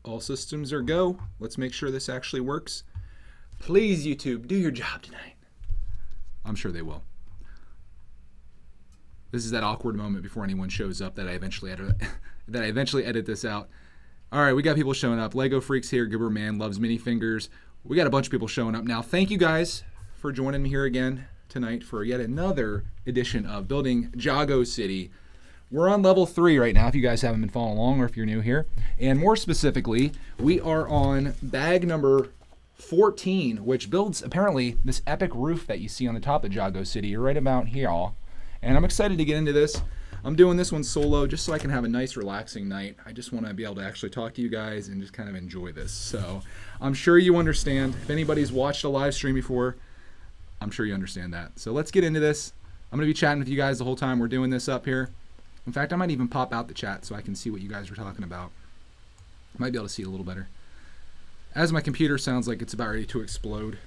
All systems are go. Let's make sure this actually works. Please, YouTube, do your job tonight. I'm sure they will. This is that awkward moment before anyone shows up that I eventually edit this out. All right, we got people showing up. Lego Freaks here. Goober Man loves minifingers. We got a bunch of people showing up now. Thank you guys for joining me here again tonight for yet another edition of Building Jago City. We're on level 3 right now if you guys haven't been following along or if you're new here. And more specifically, we are on bag number 14, which builds apparently this epic roof that you see on the top of Jago City. You're right about here. And I'm excited to get into this. I'm doing this one solo just so I can have a nice relaxing night. I just want to be able to actually talk to you guys and just kind of enjoy this. So I'm sure you understand. If anybody's watched a live stream before, I'm sure you understand that. So let's get into this. I'm going to be chatting with you guys the whole time we're doing this up here. In fact, I might even pop out the chat so I can see what you guys are talking about. Might be able to see it a little better. As my computer sounds like it's about ready to explode.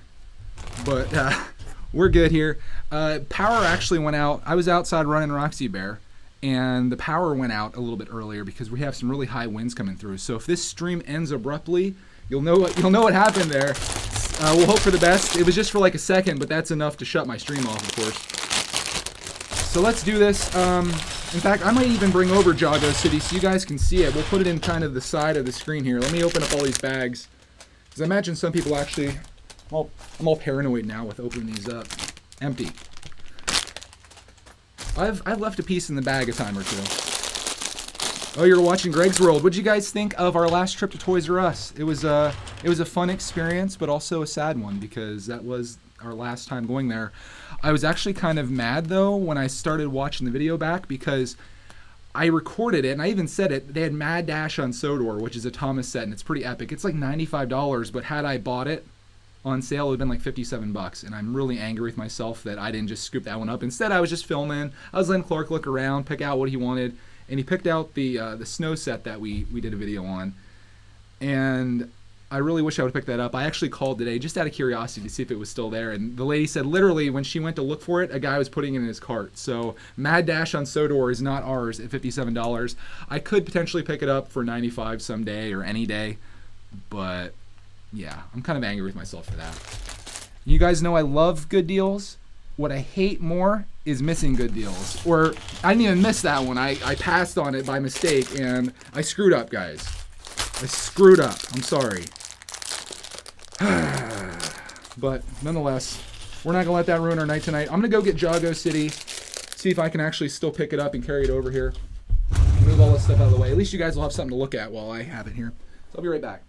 But we're good here. Power actually went out. I was outside running Roxy Bear, and the power went out a little bit earlier because we have some really high winds coming through. So if this stream ends abruptly, you'll know what happened there. We'll hope for the best. It was just for like a second, but that's enough to shut my stream off, of course. So let's do this. In fact, I might even bring over Jago City so you guys can see it. We'll put it in kind of the side of the screen here. Let me open up all these bags, because I imagine some people actually, well, I'm all paranoid now with opening these up. Empty. I've left a piece in the bag a time or two. Oh, you're watching Greg's World. What'd you guys think of our last trip to Toys R Us? It was a fun experience, but also a sad one because that was our last time going there. I was actually kind of mad though when I started watching the video back because I recorded it and I even said it. They had Mad Dash on Sodor, which is a Thomas set, and it's pretty epic. It's like $95, but had I bought it on sale, it would have been like $57, and I'm really angry with myself that I didn't just scoop that one up. Instead, I was just filming. I was letting Clark look around, pick out what he wanted, and he picked out the snow set that we did a video on. And I really wish I would have picked that up. I actually called today just out of curiosity to see if it was still there, and the lady said literally when she went to look for it, a guy was putting it in his cart. So Mad Dash on Sodor is not ours at $57. I could potentially pick it up for $95 someday or any day, but yeah, I'm kind of angry with myself for that. You guys know I love good deals. What I hate more is missing good deals. Or I didn't even miss that one. I passed on it by mistake and I screwed up, guys. I screwed up. I'm sorry. But nonetheless, we're not going to let that ruin our night tonight. I'm going to go get Jago City, see if I can actually still pick it up and carry it over here. Move all this stuff out of the way. At least you guys will have something to look at while I have it here. So I'll be right back.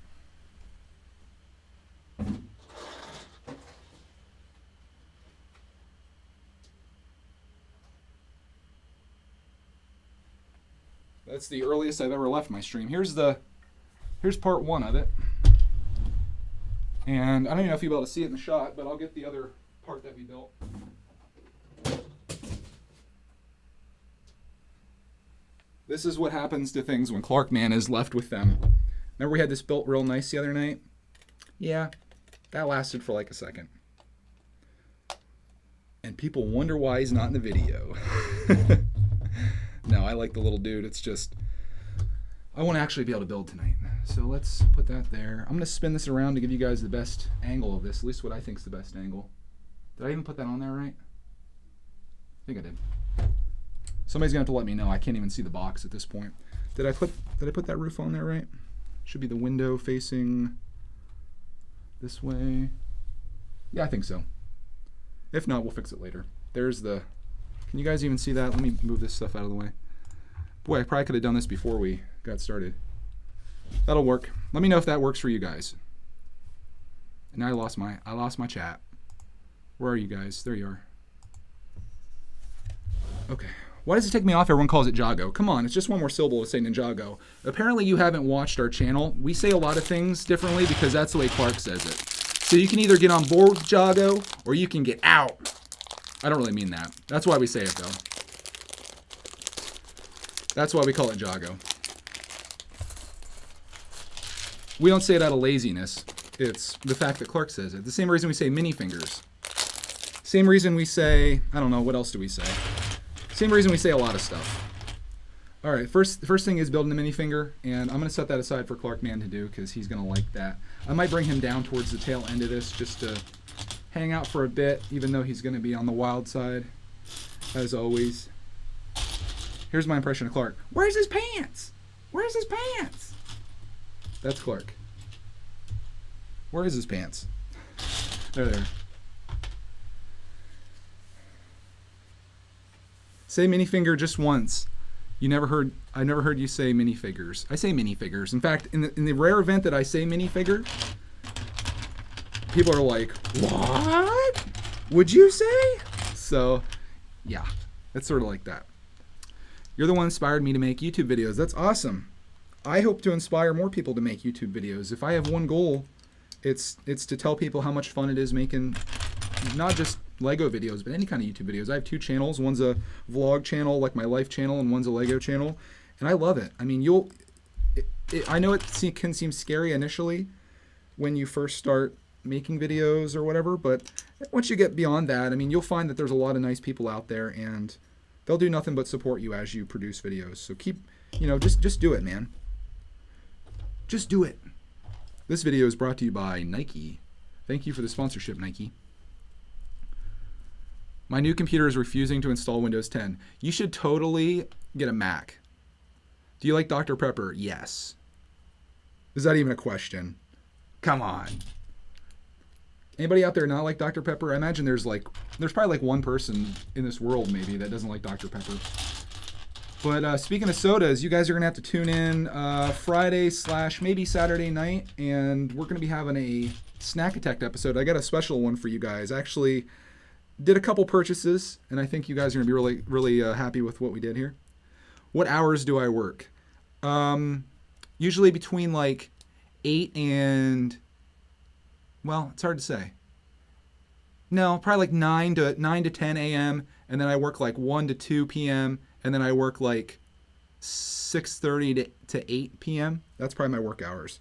That's the earliest I've ever left my stream. Here's part 1 of it. And I don't even know if you'll be able to see it in the shot, but I'll get the other part that we built. This is what happens to things when Clark Man is left with them. Remember we had this built real nice the other night? Yeah, that lasted for like a second. And people wonder why he's not in the video. No, I like the little dude. It's just, I want to actually be able to build tonight. So let's put that there. I'm going to spin this around to give you guys the best angle of this, at least what I think is the best angle. Did I even put that on there right? I think I did. Somebody's going to have to let me know. I can't even see the box at this point. Did I put that roof on there right? Should be the window facing this way. Yeah, I think so. If not, we'll fix it later. There's the, can you guys even see that? Let me move this stuff out of the way. Boy, I probably could have done this before we got started. That'll work. Let me know if that works for you guys. And I lost my chat. Where are you guys? There you are. Okay. Why does it take me off? Everyone calls it Jago. Come on, it's just one more syllable to say Ninjago. Apparently you haven't watched our channel. We say a lot of things differently because that's the way Clark says it. So you can either get on board with Jago or you can get out. I don't really mean that. That's why we say it though. That's why we call it Jago. We don't say it out of laziness. It's the fact that Clark says it. The same reason we say mini fingers. Same reason we say, I don't know, what else do we say? Same reason we say a lot of stuff. All right, first thing is building the minifinger, and I'm going to set that aside for Clark Man to do because he's going to like that. I might bring him down towards the tail end of this just to hang out for a bit, even though he's going to be on the wild side, as always. Here's my impression of Clark. Where's his pants? Where's his pants? That's Clark. Where is his pants? There. Say minifinger just once. I never heard you say minifigures. I say minifigures. In fact, in the rare event that I say minifigure, people are like, "What? Would you say?" So, yeah, it's sort of like that. You're the one who inspired me to make YouTube videos. That's awesome. I hope to inspire more people to make YouTube videos. If I have one goal, it's to tell people how much fun it is making not just Lego videos, but any kind of YouTube videos. I have 2 channels. One's a vlog channel, like my life channel, and one's a Lego channel, and I love it. I mean, I know it can seem scary initially when you first start making videos or whatever, but once you get beyond that, I mean, you'll find that there's a lot of nice people out there, and they'll do nothing but support you as you produce videos. So keep, just do it, man. Just do it. This video is brought to you by Nike. Thank you for the sponsorship, Nike. My new computer is refusing to install Windows 10. You should totally get a Mac. Do you like Dr. Pepper? Yes. Is that even a question? Come on. Anybody out there not like Dr. Pepper? I imagine there's probably like one person in this world maybe that doesn't like Dr. Pepper. But speaking of sodas, you guys are going to have to tune in Friday / maybe Saturday night, and we're going to be having a Snack Attack episode. I got a special one for you guys. Actually, did a couple purchases, and I think you guys are going to be really, really happy with what we did here. What hours do I work? Usually between like 8 and, well, it's hard to say. No, probably like 9 to 10 a.m., and then I work like 1 to 2 p.m., and then I work like 6:30 to 8 p.m. That's probably my work hours.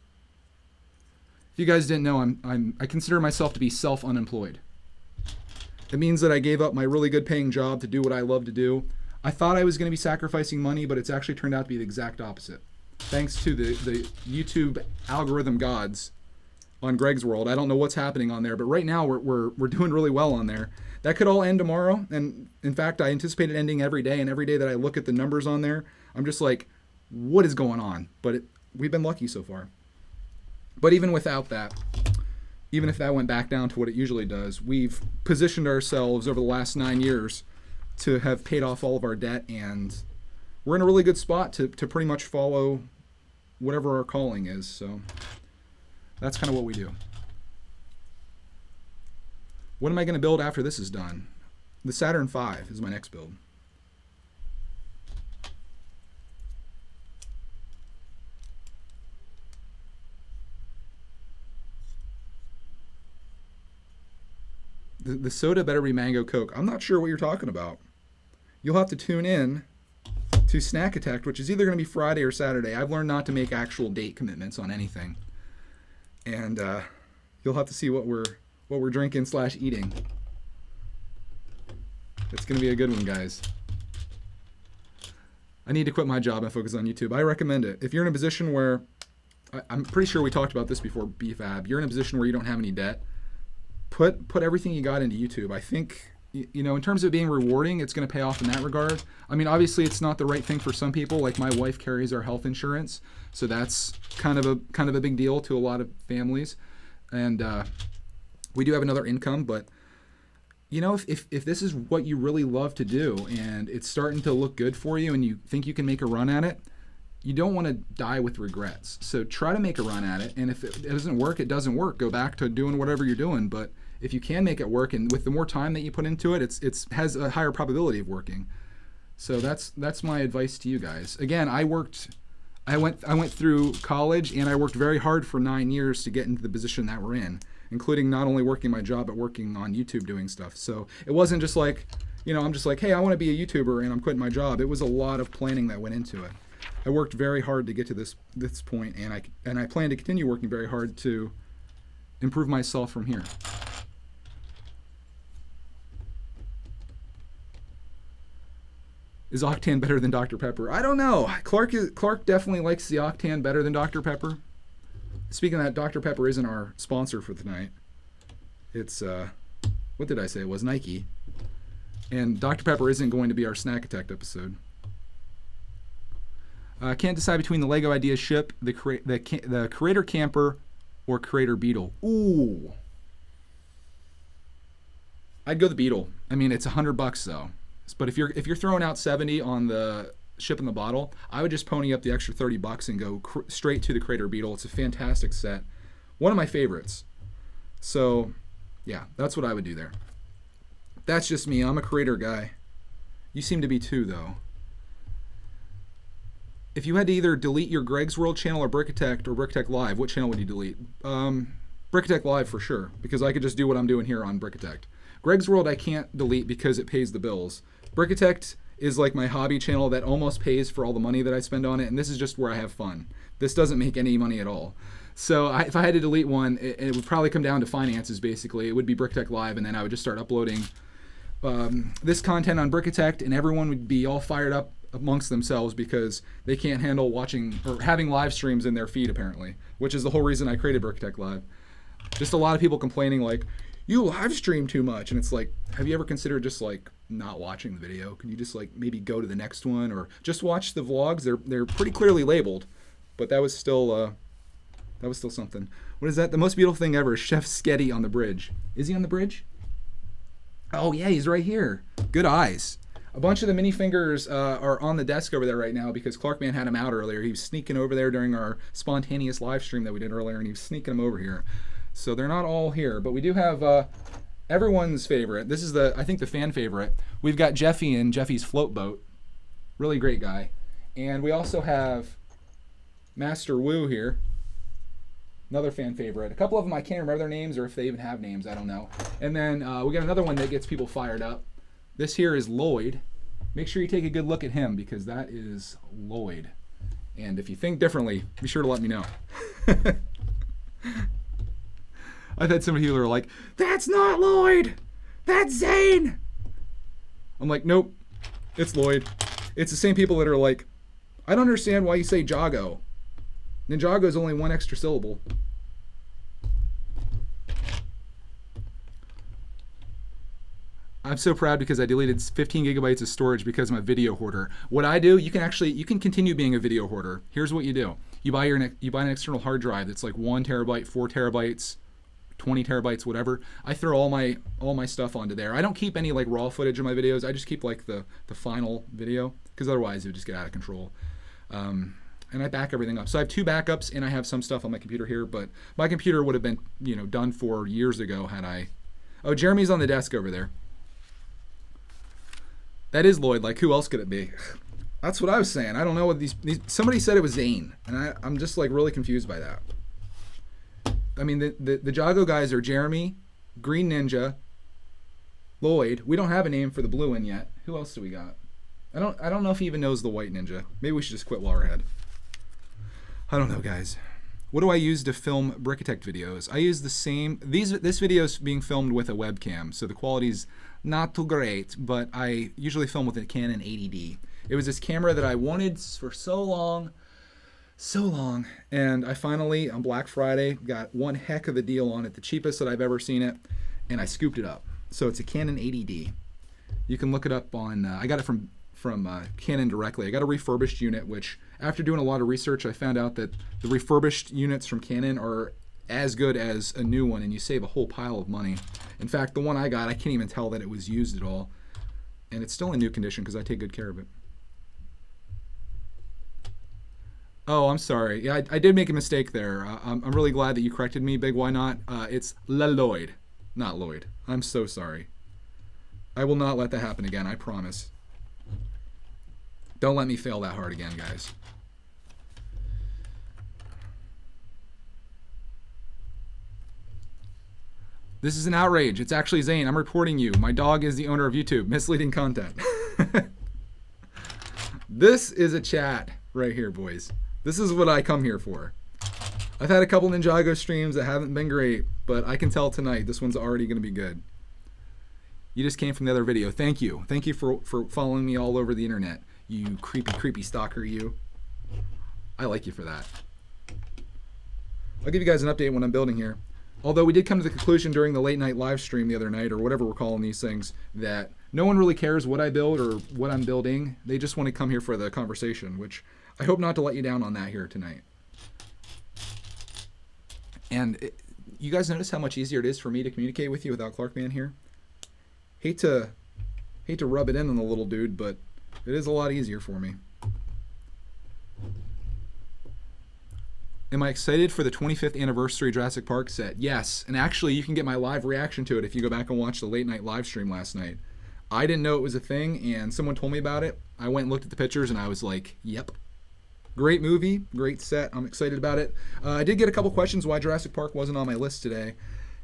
If you guys didn't know, I consider myself to be self-unemployed. It means that I gave up my really good paying job to do what I love to do. I thought I was going to be sacrificing money, but it's actually turned out to be the exact opposite. Thanks to the YouTube algorithm gods on Greg's World. I don't know what's happening on there, but right now we're doing really well on there. That could all end tomorrow, and in fact, I anticipate it ending every day, and every day that I look at the numbers on there, I'm just like, what is going on? But we've been lucky so far. But even without that, even if that went back down to what it usually does, we've positioned ourselves over the last 9 years to have paid off all of our debt, and we're in a really good spot to pretty much follow whatever our calling is. So that's kind of what we do. What am I going to build after this is done? The Saturn V is my next build. The soda better be Mango Coke. I'm not sure what you're talking about. You'll have to tune in to Snack Attack, which is either going to be Friday or Saturday. I've learned not to make actual date commitments on anything. And you'll have to see what we're drinking / eating. It's going to be a good one, guys. I need to quit my job and focus on YouTube. I recommend it. If you're in a position where, I'm pretty sure we talked about this before, BFAB, you're in a position where you don't have any debt, put everything you got into YouTube. I think, in terms of being rewarding, it's going to pay off in that regard. I mean, obviously, it's not the right thing for some people. Like my wife carries our health insurance, so that's kind of a big deal to a lot of families. And we do have another income, but if this is what you really love to do and it's starting to look good for you and you think you can make a run at it, you don't want to die with regrets. So try to make a run at it, and if it doesn't work, it doesn't work. Go back to doing whatever you're doing. But if you can make it work, and with the more time that you put into it, it has a higher probability of working. So that's my advice to you guys. Again, I went through college, and I worked very hard for 9 years to get into the position that we're in, including not only working my job, but working on YouTube doing stuff. So it wasn't just like, I'm just like, hey, I want to be a YouTuber and I'm quitting my job. It was a lot of planning that went into it. I worked very hard to get to this point, and I plan to continue working very hard to improve myself from here. Is Octan better than Dr. Pepper? I don't know. Clark definitely likes the Octan better than Dr. Pepper. Speaking of that, Dr. Pepper isn't our sponsor for tonight. It's, what did I say? It was Nike. And Dr. Pepper isn't going to be our Snack Attack episode. Can't decide between the Lego Ideas ship, the Creator Camper, or Creator Beetle. Ooh. I'd go the Beetle. I mean, it's $100 though. But if you're throwing out 70 on the ship in the bottle, I would just pony up the extra $30 and go straight to the Creator Beetle. It's a fantastic set. One of my favorites. So, yeah, that's what I would do there. That's just me. I'm a Creator guy. You seem to be too, though. If you had to either delete your Greg's World channel or Brickitect or Brickitect Live, what channel would you delete? Brickitect Live for sure, because I could just do what I'm doing here on Brickitect. Greg's World I can't delete because it pays the bills. Brickitect is like my hobby channel that almost pays for all the money that I spend on it, and this is just where I have fun. This doesn't make any money at all. So if I had to delete one, it would probably come down to finances, basically. It would be Brickitect Live, and then I would just start uploading this content on Brickitect, and everyone would be all fired up amongst themselves because they can't handle watching or having live streams in their feed, apparently, which is the whole reason I created Brickitect Live. Just a lot of people complaining like, you live stream too much, and it's like, have you ever considered just like not watching the video? Can you just like maybe go to the next one or just watch the vlogs? They're pretty clearly labeled, but that was still something. What is that? The most beautiful thing ever, Chef Sketty on the bridge. Is he on the bridge? Oh yeah, he's right here. Good eyes. A bunch of the minifingers are on the desk over there right now because Clarkman had them out earlier. He was sneaking over there during our spontaneous live stream that we did earlier, and he was sneaking them over here. So they're not all here, but we do have everyone's favorite. This is I think the fan favorite. We've got Jeffy and Jeffy's float boat. Really great guy. And we also have Master Wu here. Another fan favorite. A couple of them I can't remember their names, or if they even have names, I don't know. And then we got another one that gets people fired up. This here is Lloyd. Make sure you take a good look at him because that is Lloyd. And if you think differently, be sure to let me know. I've had some people who are like, that's not Lloyd! That's Zane! I'm like, nope, it's Lloyd. It's the same people that are like, I don't understand why you say Jago. Ninjago is only one extra syllable. I'm so proud because I deleted 15 gigabytes of storage because I'm a video hoarder. What I do, you can continue being a video hoarder. Here's what you do. You buy an external hard drive that's like 1 terabyte, 4 terabytes, 20 terabytes, whatever. I throw all my stuff onto there. I don't keep any like raw footage of my videos. I just keep like the final video because otherwise it would just get out of control. And I back everything up. So I have 2 backups and I have some stuff on my computer here, but my computer would have been, done for years ago had I. Oh, Jeremy's on the desk over there. That is Lloyd. Like, who else could it be? That's what I was saying. I don't know what these somebody said it was Zane, and I'm just like really confused by that. I mean, the Jago guys are Jeremy, Green Ninja, Lloyd. We don't have a name for the blue one yet. Who else do we got? I don't know if he even knows the white ninja. Maybe we should just quit while we're ahead. I don't know, guys. What do I use to film Brickitect videos? I use the same. This video is being filmed with a webcam, so the quality's not too great, but I usually film with a Canon 80D. It was this camera that I wanted for so long, and I finally, on Black Friday, got one heck of a deal on it, the cheapest that I've ever seen it, and I scooped it up. So it's a Canon 80D. You can look it up on, I got it from Canon directly. I got a refurbished unit, which after doing a lot of research, I found out that the refurbished units from Canon are as good as a new one, and you save a whole pile of money. In fact, the one I got, I can't even tell that it was used at all, and it's still in new condition because I take good care of it. Oh, I'm sorry. Yeah, I did make a mistake there. I'm really glad that you corrected me, Big Why Not. It's Lloyd, not Lloyd. I'm so sorry. I will not let that happen again, I promise. Don't let me fail that hard again, guys. This is an outrage. It's actually Zane. I'm reporting you. My dog is the owner of YouTube. Misleading content. This is a chat right here, boys. This is what I come here for. I've had a couple Ninjago streams that haven't been great, but I can tell tonight this one's already going to be good. You just came from the other video. Thank you. Thank you for following me all over the internet. You creepy stalker, you. I like you for that. I'll give you guys an update when I'm building here. Although we did come to the conclusion during the late night live stream the other night, or whatever we're calling these things, that no one really cares what I build or what I'm building. They just want to come here for the conversation, which I hope not to let you down on that here tonight. And you guys notice how much easier it is for me to communicate with you without Clarkman here? Hate to rub it in on the little dude, but it is a lot easier for me. Am I excited for the 25th anniversary Jurassic Park set? Yes, and actually you can get my live reaction to it if you go back and watch the late night live stream last night. I didn't know it was a thing, and someone told me about it. I went and looked at the pictures, and I was like, yep. Great movie, great set. I'm excited about it. I did get a couple questions why Jurassic Park wasn't on my list today,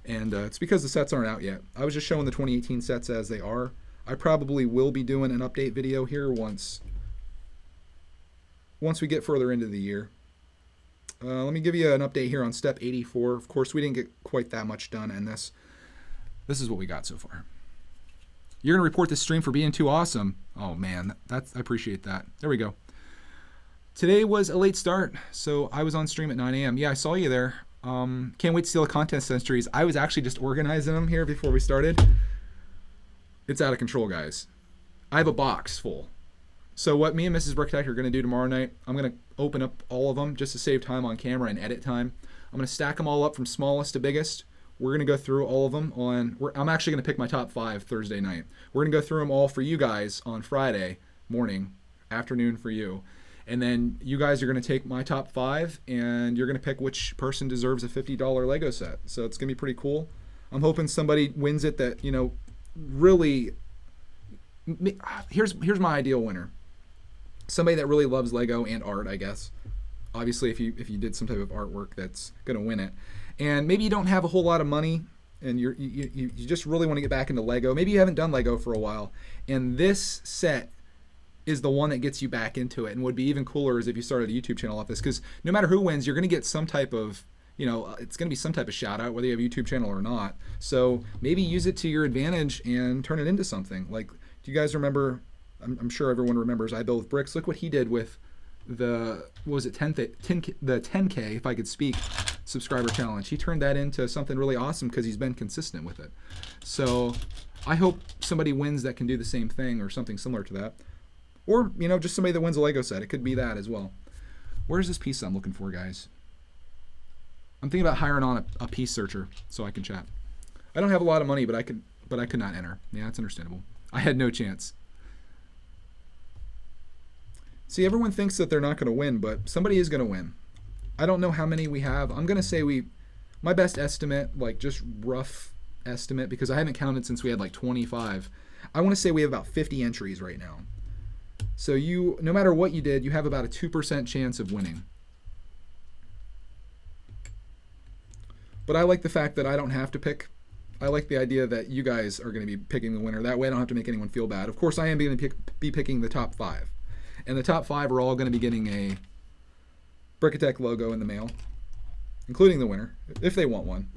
and it's because the sets aren't out yet. I was just showing the 2018 sets as they are. I probably will be doing an update video here once we get further into the year. Let me give you an update here on step 84. Of course, we didn't get quite that much done in this. This is what we got so far. You're going to report this stream for being too awesome. Oh, man, I appreciate that. There we go. Today was a late start, so I was on stream at 9 a.m. Yeah, I saw you there. Can't wait to see all the contest entries. I was actually just organizing them here before we started. It's out of control, guys. I have a box full. So what me and Mrs. Bricky are going to do tomorrow night, I'm going to open up all of them just to save time on camera and edit time. I'm going to stack them all up from smallest to biggest. We're going to go through all of them I'm actually going to pick my top 5 Thursday night. We're going to go through them all for you guys on Friday morning, afternoon for you. And then you guys are going to take my top 5 and you're going to pick which person deserves a $50 Lego set. So it's going to be pretty cool. I'm hoping somebody wins it that, really, here's my ideal winner. Somebody that really loves Lego and art, I guess. Obviously, if you did some type of artwork, that's going to win it. And maybe you don't have a whole lot of money and you just really want to get back into Lego. Maybe you haven't done Lego for a while. And this set is the one that gets you back into it. And would be even cooler is if you started a YouTube channel off this, because no matter who wins, you're going to get some type of, it's going to be some type of shout out, whether you have a YouTube channel or not. So maybe use it to your advantage and turn it into something. Like, do you guys remember, I'm sure everyone remembers I Build with Bricks. Look what he did with the 10K, if I could speak, subscriber challenge. He turned that into something really awesome because he's been consistent with it. So I hope somebody wins that can do the same thing or something similar to that. Or, just somebody that wins a Lego set. It could be that as well. Where's this piece I'm looking for, guys? I'm thinking about hiring on a piece searcher so I can chat. I don't have a lot of money, but I could not enter. Yeah, that's understandable. I had no chance. See, everyone thinks that they're not going to win, but somebody is going to win. I don't know how many we have. I'm going to say my best estimate, like just rough estimate, because I haven't counted since we had like 25. I want to say we have about 50 entries right now. So no matter what you did, you have about a 2% chance of winning. But I like the fact that I don't have to pick. I like the idea that you guys are going to be picking the winner. That way I don't have to make anyone feel bad. Of course, I am going to be picking the top 5. And the top 5 are all going to be getting a Brickatech logo in the mail, including the winner, if they want one.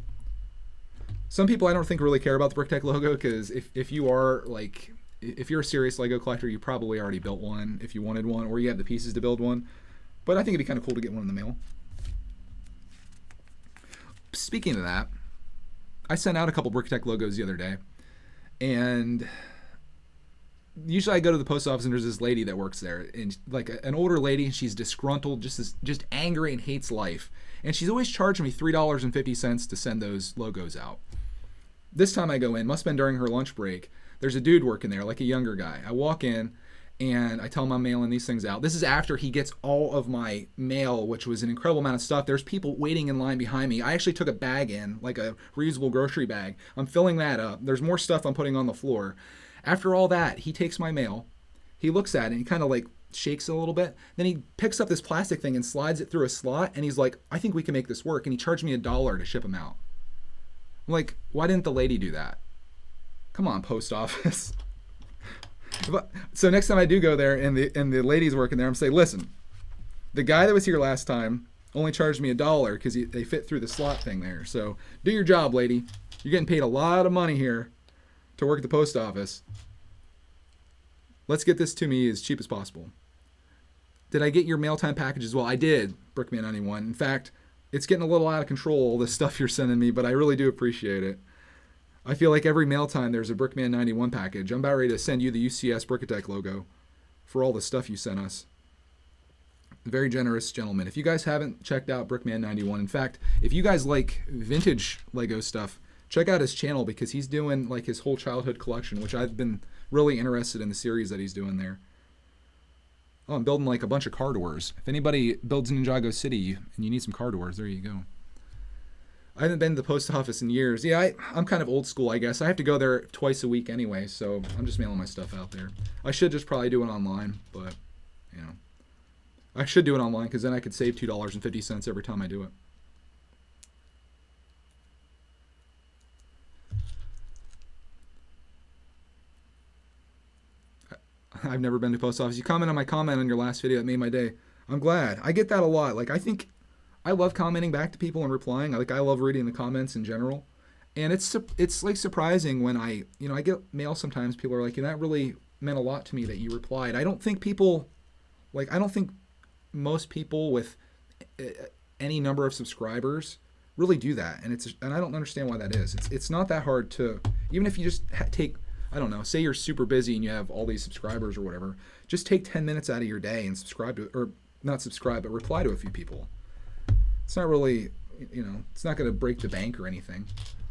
Some people I don't think really care about the Brickatech logo, because if you're a serious Lego collector, you probably already built one if you wanted one, or you have the pieces to build one. But I think it'd be kind of cool to get one in the mail. Speaking of that, I sent out a couple Brickatech logos the other day, and usually I go to the post office and there's this lady that works there, and like an older lady, and she's disgruntled, just angry and hates life. And she's always charging me $3.50 to send those logos out. This time I go in, must have been during her lunch break. There's a dude working there, like a younger guy. I walk in and I tell him I'm mailing these things out. This is after he gets all of my mail, which was an incredible amount of stuff. There's people waiting in line behind me. I actually took a bag in, like a reusable grocery bag. I'm filling that up. There's more stuff I'm putting on the floor. After all that, he takes my mail. He looks at it and he kind of like shakes it a little bit. Then he picks up this plastic thing and slides it through a slot, and he's like, I think we can make this work. And he charged me $1 to ship them out. I'm like, why didn't the lady do that? Come on, post office. So next time I do go there and the lady's working there, I'm saying, listen, the guy that was here last time only charged me $1 because they fit through the slot thing there. So do your job, lady. You're getting paid a lot of money here to work at the post office. Let's get this to me as cheap as possible. Did I get your mail time package as well? I did, Brickman91. In fact, it's getting a little out of control, all this stuff you're sending me, but I really do appreciate it. I feel like every mail time there's a Brickman91 package. I'm about ready to send you the UCS Brickatech logo for all the stuff you sent us. Very generous gentleman. If you guys haven't checked out Brickman91, in fact, if you guys like vintage Lego stuff, check out his channel because he's doing like his whole childhood collection, which I've been really interested in the series that he's doing there. Oh, I'm building like a bunch of car doors. If anybody builds Ninjago City and you need some car doors, there you go. I haven't been to the post office in years. Yeah, I'm kind of old school, I guess. I have to go there twice a week anyway, so I'm just mailing my stuff out there. I should just probably do it online, but, you know. I should do it online because then I could save $2.50 every time I do it. I've never been to post office. You comment on my comment on your last video. It made my day. I'm glad. I get that a lot. Like, I think I love commenting back to people and replying. Like, I love reading the comments in general. And it's like surprising when I get mail sometimes. People are like, that really meant a lot to me that you replied. I don't think most people with any number of subscribers really do that. And I don't understand why that is. It's not that hard to, even if you just take, I don't know, say you're super busy and you have all these subscribers or whatever, just take 10 minutes out of your day and subscribe to, or not subscribe, but reply to a few people. It's not really, it's not going to break the bank or anything.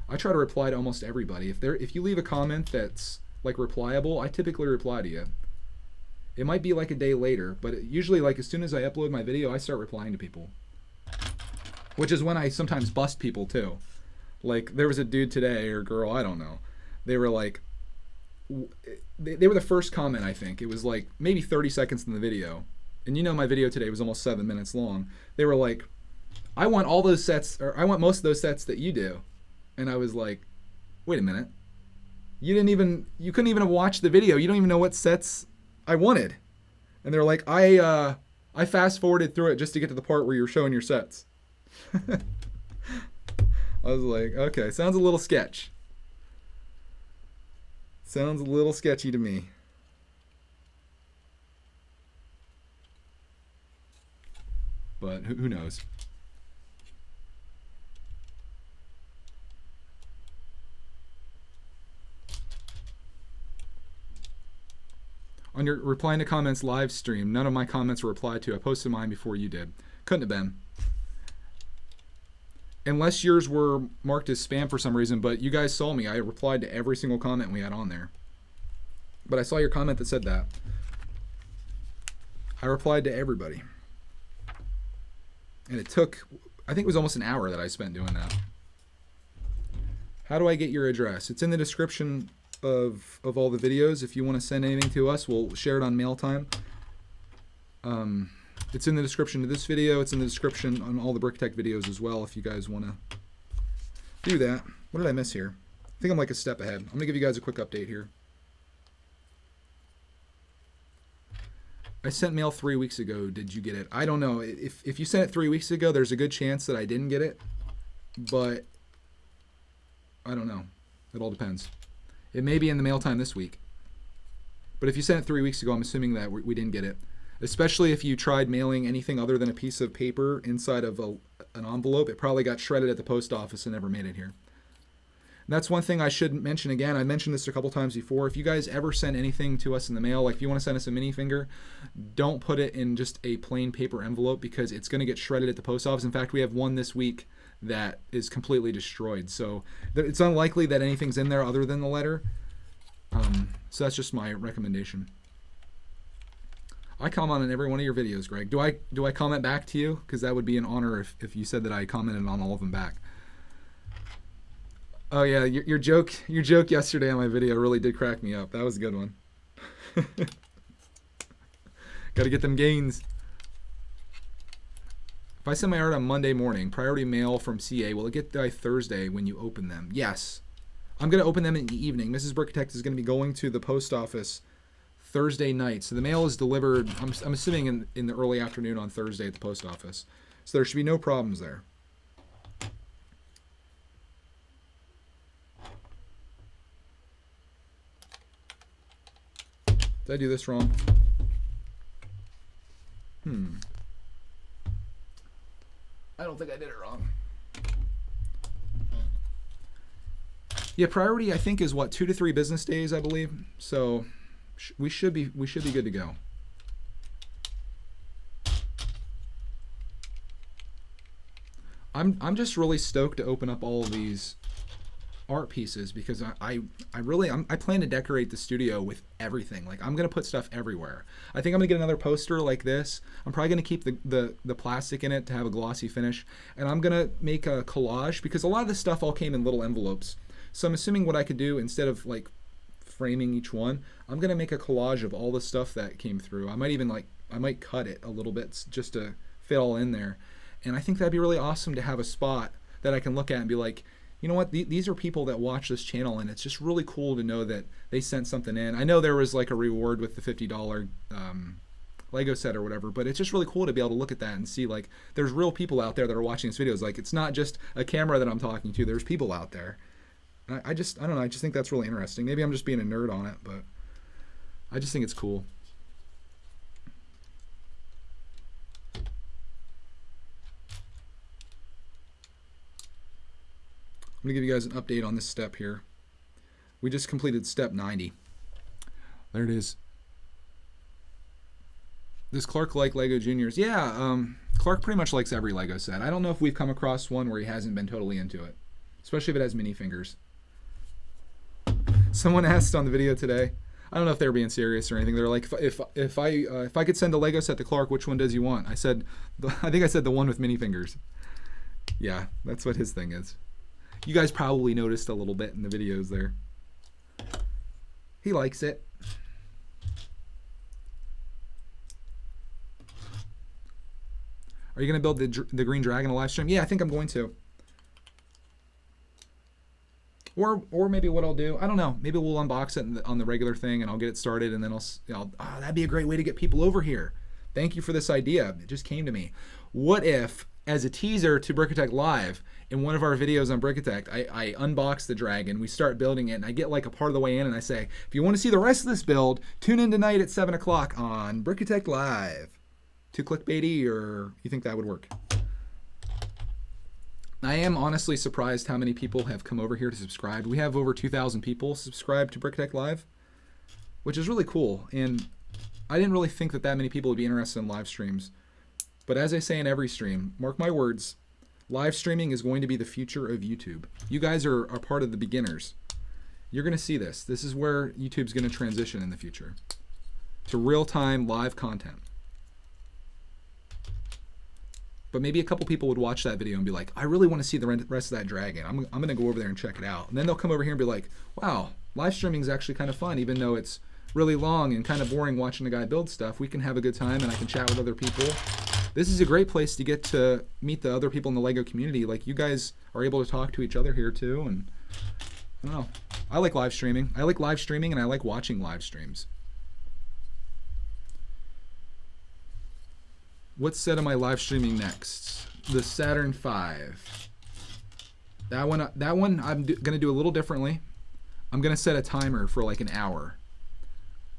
I try to reply to almost everybody. If you leave a comment that's like replyable, I typically reply to you. It might be like a day later, but usually like as soon as I upload my video, I start replying to people. Which is when I sometimes bust people too. Like there was a dude today or girl, I don't know. They were like, they were the first comment, I think. It was like maybe 30 seconds in the video. And my video today was almost 7 minutes long. They were like, I want all those sets, or I want most of those sets that you do. And I was like, wait a minute. You couldn't even have watched the video. You don't even know what sets I wanted. And they're like, I fast forwarded through it just to get to the part where you're showing your sets. I was like, okay, sounds a little sketch. Sounds a little sketchy to me. But who knows? On your replying to comments live stream, none of my comments were replied to. I posted mine before you did. Couldn't have been. Unless yours were marked as spam for some reason, but you guys saw me. I replied to every single comment we had on there. But I saw your comment that said that. I replied to everybody. And it took, I think it was almost an hour that I spent doing that. How do I get your address? It's in the description of all the videos. If you want to send anything to us, we'll share it on mail time. It's in the description of this video. It's in the description on all the Brickatech videos as well if you guys want to do that. What did I miss here? I think I'm like a step ahead. I'm going to give you guys a quick update here. I sent mail 3 weeks ago. Did you get it? I don't know. If you sent it 3 weeks ago, there's a good chance that I didn't get it. But I don't know. It all depends. It may be in the mail time this week. But if you sent it 3 weeks ago, I'm assuming that we didn't get it. Especially if you tried mailing anything other than a piece of paper inside of an envelope. It probably got shredded at the post office and never made it here. And that's one thing I should mention again. I mentioned this a couple times before. If you guys ever send anything to us in the mail, like if you want to send us a minifinger, don't put it in just a plain paper envelope because it's going to get shredded at the post office. In fact, we have one this week that is completely destroyed. So it's unlikely that anything's in there other than the letter. So that's just my recommendation. I comment on every one of your videos, Greg. Do I comment back to you? Because that would be an honor if you said that I commented on all of them back. Oh yeah, your joke yesterday on my video really did crack me up. That was a good one. Got to get them gains. If I send my art on Monday morning, priority mail from CA, will it get by Thursday when you open them? Yes. I'm going to open them in the evening. Mrs. Brickatech is going to be going to the post office Thursday night. So the mail is delivered, I'm assuming in the early afternoon on Thursday at the post office. So there should be no problems there. Did I do this wrong? I don't think I did it wrong. Yeah, priority I think is what, 2 to 3 business days, I believe. So we should be good to go. I'm just really stoked to open up all of these art pieces because I plan to decorate the studio with everything. Like I'm gonna put stuff everywhere. I think I'm gonna get another poster like this. I'm probably gonna keep the plastic in it to have a glossy finish, and I'm gonna make a collage because a lot of this stuff all came in little envelopes. So I'm assuming what I could do instead of like framing each one, I'm gonna make a collage of all the stuff that came through. I might cut it a little bit just to fit all in there. And I think that'd be really awesome to have a spot that I can look at and be like, you know what, these are people that watch this channel, and it's just really cool to know that they sent something in. I know there was like a reward with the $50 Lego set or whatever, but it's just really cool to be able to look at that and see like there's real people out there that are watching these videos. Like it's not just a camera that I'm talking to, there's people out there. And I don't know, I just think that's really interesting. Maybe I'm just being a nerd on it, but I just think it's cool. I'm going to give you guys an update on this step here. We just completed step 90. There it is. Does Clark like Lego Juniors? Yeah, Clark pretty much likes every Lego set. I don't know if we've come across one where he hasn't been totally into it, especially if it has minifingers. Someone asked on the video today, I don't know if they were being serious or anything. They're like, if I could send a Lego set to Clark, which one does he want? I think I said the one with minifingers. Yeah, that's what his thing is. You guys probably noticed a little bit in the videos there. He likes it. Are you going to build the green dragon a live stream? Yeah, I think I'm going to. Or maybe what I'll do, I don't know. Maybe we'll unbox it on the regular thing and I'll get it started, and then that'd be a great way to get people over here. Thank you for this idea. It just came to me. What if, as a teaser to Brickitect Live, in one of our videos on Brickitect, I unbox the dragon, we start building it, and I get like a part of the way in, and I say, if you want to see the rest of this build, tune in tonight at 7 o'clock on Brickitect Live. Too clickbaity, or you think that would work? I am honestly surprised how many people have come over here to subscribe. We have over 2,000 people subscribed to Brickitect Live, which is really cool, and I didn't really think that many people would be interested in live streams. But as I say in every stream, mark my words, live streaming is going to be the future of YouTube. You guys are part of the beginners. You're going to see this. This is where YouTube's going to transition in the future to real-time live content. But maybe a couple people would watch that video and be like, I really want to see the rest of that dragon. I'm going to go over there and check it out. And then they'll come over here and be like, wow, live streaming is actually kind of fun, even though it's really long and kind of boring watching a guy build stuff. We can have a good time, and I can chat with other people. This is a great place to get to meet the other people in the Lego community. Like, you guys are able to talk to each other here too, and I don't know. I like live streaming. I like live streaming, and I like watching live streams. What set am I live streaming next? The Saturn V. That one I'm gonna do a little differently. I'm gonna set a timer for like an hour,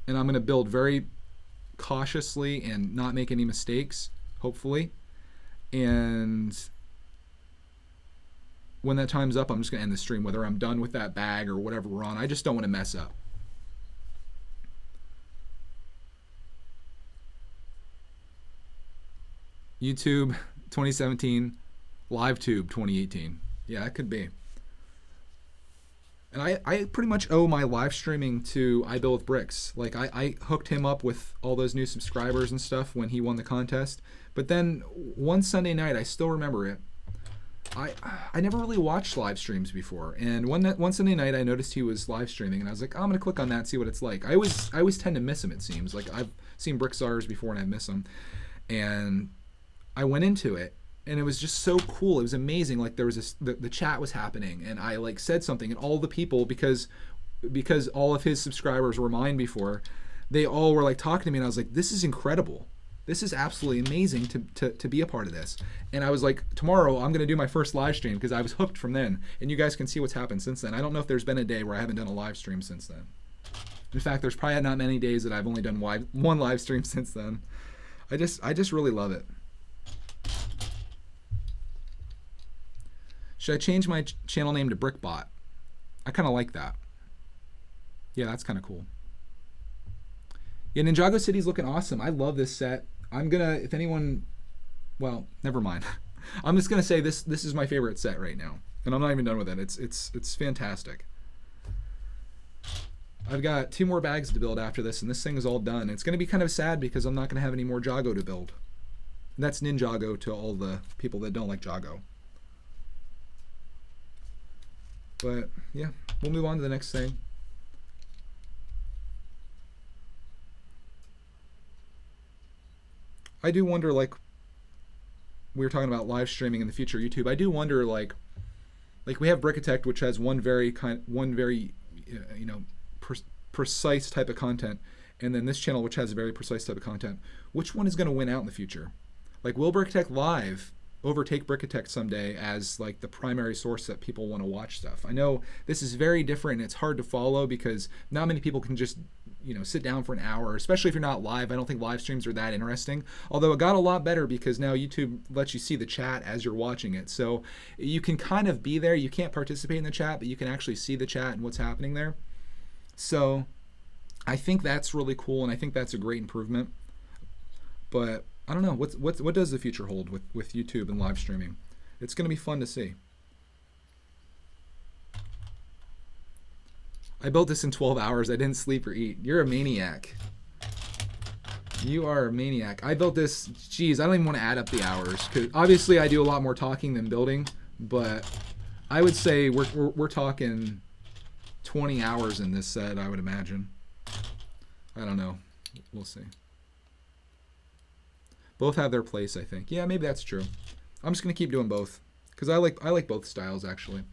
and I'm gonna build very cautiously and not make any mistakes, hopefully. And when that time's up, I'm just gonna end the stream, whether I'm done with that bag or whatever we're on. I just don't want to mess up. YouTube 2017, LiveTube 2018. Yeah, that could be. And I pretty much owe my live streaming to I Build with Bricks. Like, I hooked him up with all those new subscribers and stuff when he won the contest. But then one Sunday night, I still remember it, I never really watched live streams before. And one Sunday night, I noticed he was live streaming, and I was like, oh, I'm going to click on that and see what it's like. I always tend to miss him, it seems. Like, I've seen Brickstars before, and I miss him. And I went into it, and it was just so cool. It was amazing. Like, there was the chat was happening, and I like said something, and all the people, because all of his subscribers were mine before, they all were like talking to me, and I was like, this is incredible. This is absolutely amazing to be a part of this. And I was like, tomorrow I'm gonna do my first live stream, because I was hooked from then, and you guys can see what's happened since then. I don't know if there's been a day where I haven't done a live stream since then. In fact, there's probably not many days that I've only done one live stream since then. I just really love it. Should I change my channel name to Brickbot? I kind of like that. Yeah, that's kind of cool. Yeah, Ninjago City's looking awesome. I love this set. I'm gonna, if anyone, well, never mind. I'm just gonna say this is my favorite set right now, and I'm not even done with it. It's fantastic. I've got 2 more bags to build after this, and this thing is all done. It's gonna be kind of sad because I'm not gonna have any more Jago to build. And that's Ninjago to all the people that don't like Jago. But yeah, we'll move on to the next thing. I do wonder, like, we were talking about live streaming in the future YouTube. I do wonder, like we have Brickitect, which has one very you know, precise type of content, and then this channel, which has a very precise type of content. Which one is going to win out in the future? Like, will Brickitect Live overtake Brickitect someday as like the primary source that people want to watch stuff? I know this is very different and it's hard to follow because not many people can just, you know, sit down for an hour, especially if you're not live. I don't think live streams are that interesting, although it got a lot better because now YouTube lets you see the chat as you're watching it, so you can kind of be there. You can't participate in the chat, but you can actually see the chat and what's happening there. So I think that's really cool, and I think that's a great improvement. But I don't know, what does the future hold with YouTube and live streaming? It's going to be fun to see. I built this in 12 hours. I didn't sleep or eat. You're a maniac. You are a maniac. I built this, geez, I don't even want to add up the hours, because obviously I do a lot more talking than building, but I would say we're talking 20 hours in this set, I would imagine. I don't know. We'll see. Both have their place, I think. Yeah, maybe that's true. I'm just going to keep doing both because I like both styles, actually.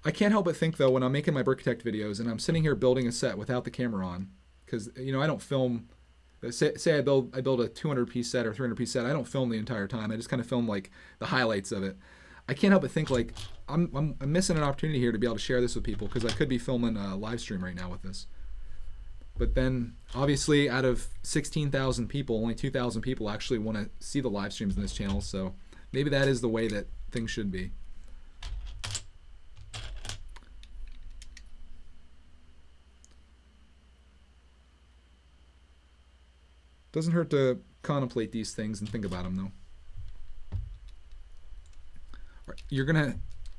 I can't help but think, though, when I'm making my Brickitect videos and I'm sitting here building a set without the camera on, because, you know, I don't film. Say I build a 200-piece set or 300-piece set. I don't film the entire time. I just kind of film like the highlights of it. I can't help but think, like, I'm missing an opportunity here to be able to share this with people, because I could be filming a live stream right now with this. But then, obviously, out of 16,000 people, only 2,000 people actually want to see the live streams in this channel. So maybe that is the way that things should be. Doesn't hurt to contemplate these things and think about them, though. You're gonna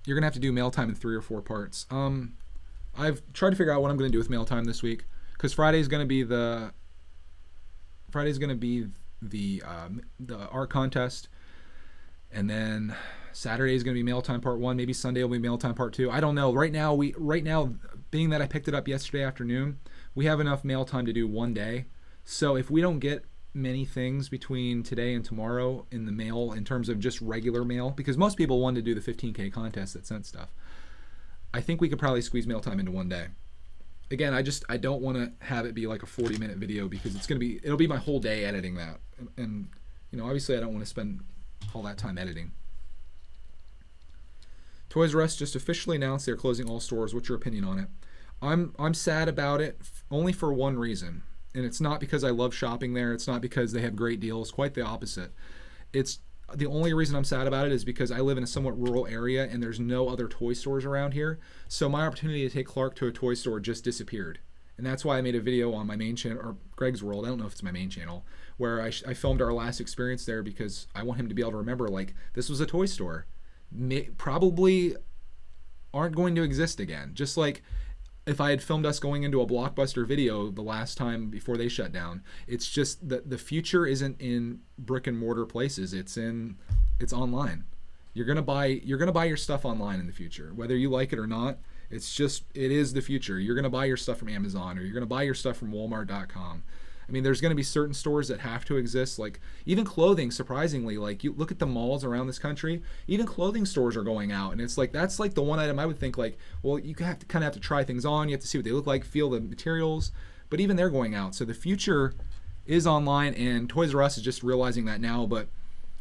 have to do mail time in 3 or 4 parts. I've tried to figure out what I'm gonna do with mail time this week, because Friday's gonna be the art contest, and then Saturday's gonna be mail time part 1. Maybe Sunday will be mail time part 2. I don't know. Right now, being that I picked it up yesterday afternoon, we have enough mail time to do 1 day. So if we don't get many things between today and tomorrow in the mail in terms of just regular mail, because most people wanted to do the 15K contest that sent stuff, I think we could probably squeeze mail time into 1 day. Again, I don't want to have it be like a 40-minute video, because it'll be my whole day editing that, and you know, obviously I don't want to spend all that time editing. Toys R Us just officially announced they're closing all stores. What's your opinion on it? I'm sad about it, only for one reason. And it's not because I love shopping there. It's not because they have great deals. Quite the opposite. It's the only reason I'm sad about it is because I live in a somewhat rural area and there's no other toy stores around here. So my opportunity to take Clark to a toy store just disappeared. And that's why I made a video on my main channel, or Greg's World, I don't know if it's my main channel, where I filmed our last experience there, because I want him to be able to remember, like, this was a toy store. Probably aren't going to exist again. Just like if I had filmed us going into a Blockbuster Video the last time before they shut down. It's just that the future isn't in brick and mortar places. It's online. You're gonna buy your stuff online in the future, whether you like it or not. It is the future. You're gonna buy your stuff from Amazon, or you're gonna buy your stuff from Walmart.com. I mean, there's going to be certain stores that have to exist, like even clothing, surprisingly. Like, you look at the malls around this country, even clothing stores are going out, and it's like, that's like the one item I would think, like, well, you kind of have to try things on, you have to see what they look like, feel the materials, but even they're going out. So the future is online, and Toys R Us is just realizing that now. But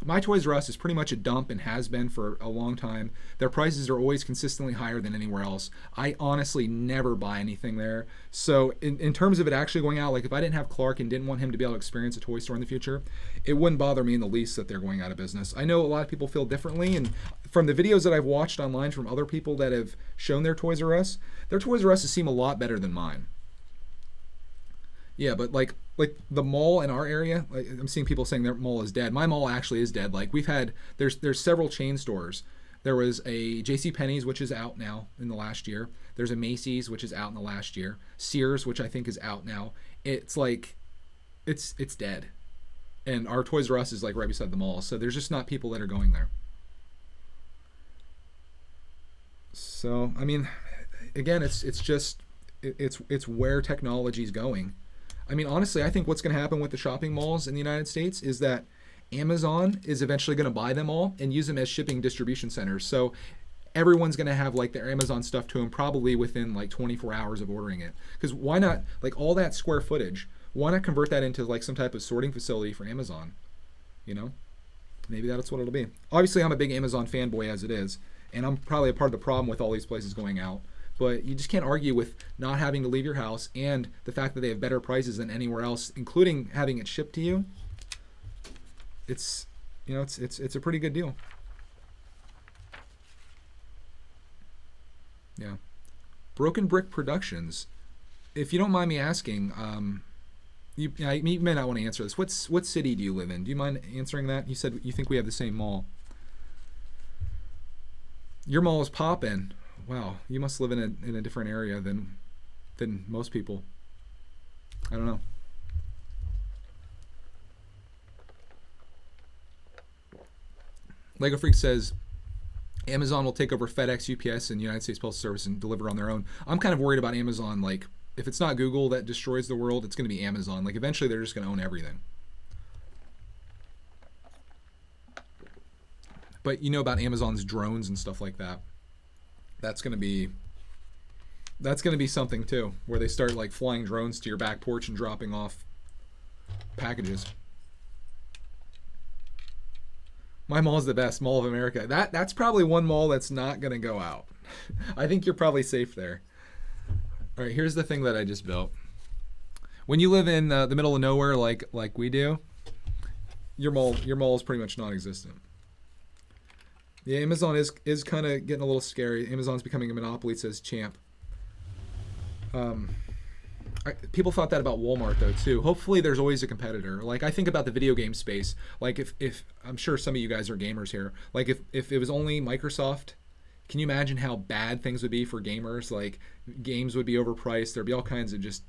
My Toys R Us is pretty much a dump and has been for a long time. Their prices are always consistently higher than anywhere else. I honestly never buy anything there. So in terms of it actually going out, like if I didn't have Clark and didn't want him to be able to experience a toy store in the future, it wouldn't bother me in the least that they're going out of business. I know a lot of people feel differently, and from the videos that I've watched online from other people that have shown their Toys R Us seem a lot better than mine. Yeah, but like the mall in our area, like I'm seeing people saying their mall is dead. My mall actually is dead. Like there's several chain stores. There was a JCPenney's, which is out now in the last year. There's a Macy's, which is out in the last year. Sears, which I think is out now. It's like it's dead. And our Toys R Us is like right beside the mall, so there's just not people that are going there. So I mean, again, it's where technology's going. I mean, honestly, I think what's going to happen with the shopping malls in the United States is that Amazon is eventually going to buy them all and use them as shipping distribution centers. So everyone's going to have like their Amazon stuff to them probably within like 24 hours of ordering it. Because why not, like all that square footage, why not convert that into like some type of sorting facility for Amazon? You know, maybe that's what it'll be. Obviously, I'm a big Amazon fanboy as it is, and I'm probably a part of the problem with all these places going out. But you just can't argue with not having to leave your house and the fact that they have better prices than anywhere else, including having it shipped to you. It's a pretty good deal. Yeah. Broken Brick Productions. If you don't mind me asking, you may not want to answer this. What city do you live in? Do you mind answering that? You said you think we have the same mall. Your mall is poppin'. Wow, you must live in a different area than most people. I don't know. Lego Freak says Amazon will take over FedEx, UPS, and United States Postal Service and deliver on their own. I'm kind of worried about Amazon. Like, if it's not Google that destroys the world, it's going to be Amazon. Like, eventually they're just going to own everything. But you know about Amazon's drones and stuff like that. That's gonna be something too, where they start like flying drones to your back porch and dropping off packages. My mall is the best, Mall of America. That's probably one mall that's not gonna go out. I think you're probably safe there. All right, here's the thing that I just built. When you live in the middle of nowhere like we do, your mall is pretty much non-existent. Yeah, Amazon is kind of getting a little scary. Amazon's becoming a monopoly, says Champ. People thought that about Walmart though too. Hopefully there's always a competitor. Like I think about the video game space. Like if I'm sure some of you guys are gamers here. Like if it was only Microsoft, can you imagine how bad things would be for gamers? Like games would be overpriced. There'd be all kinds of just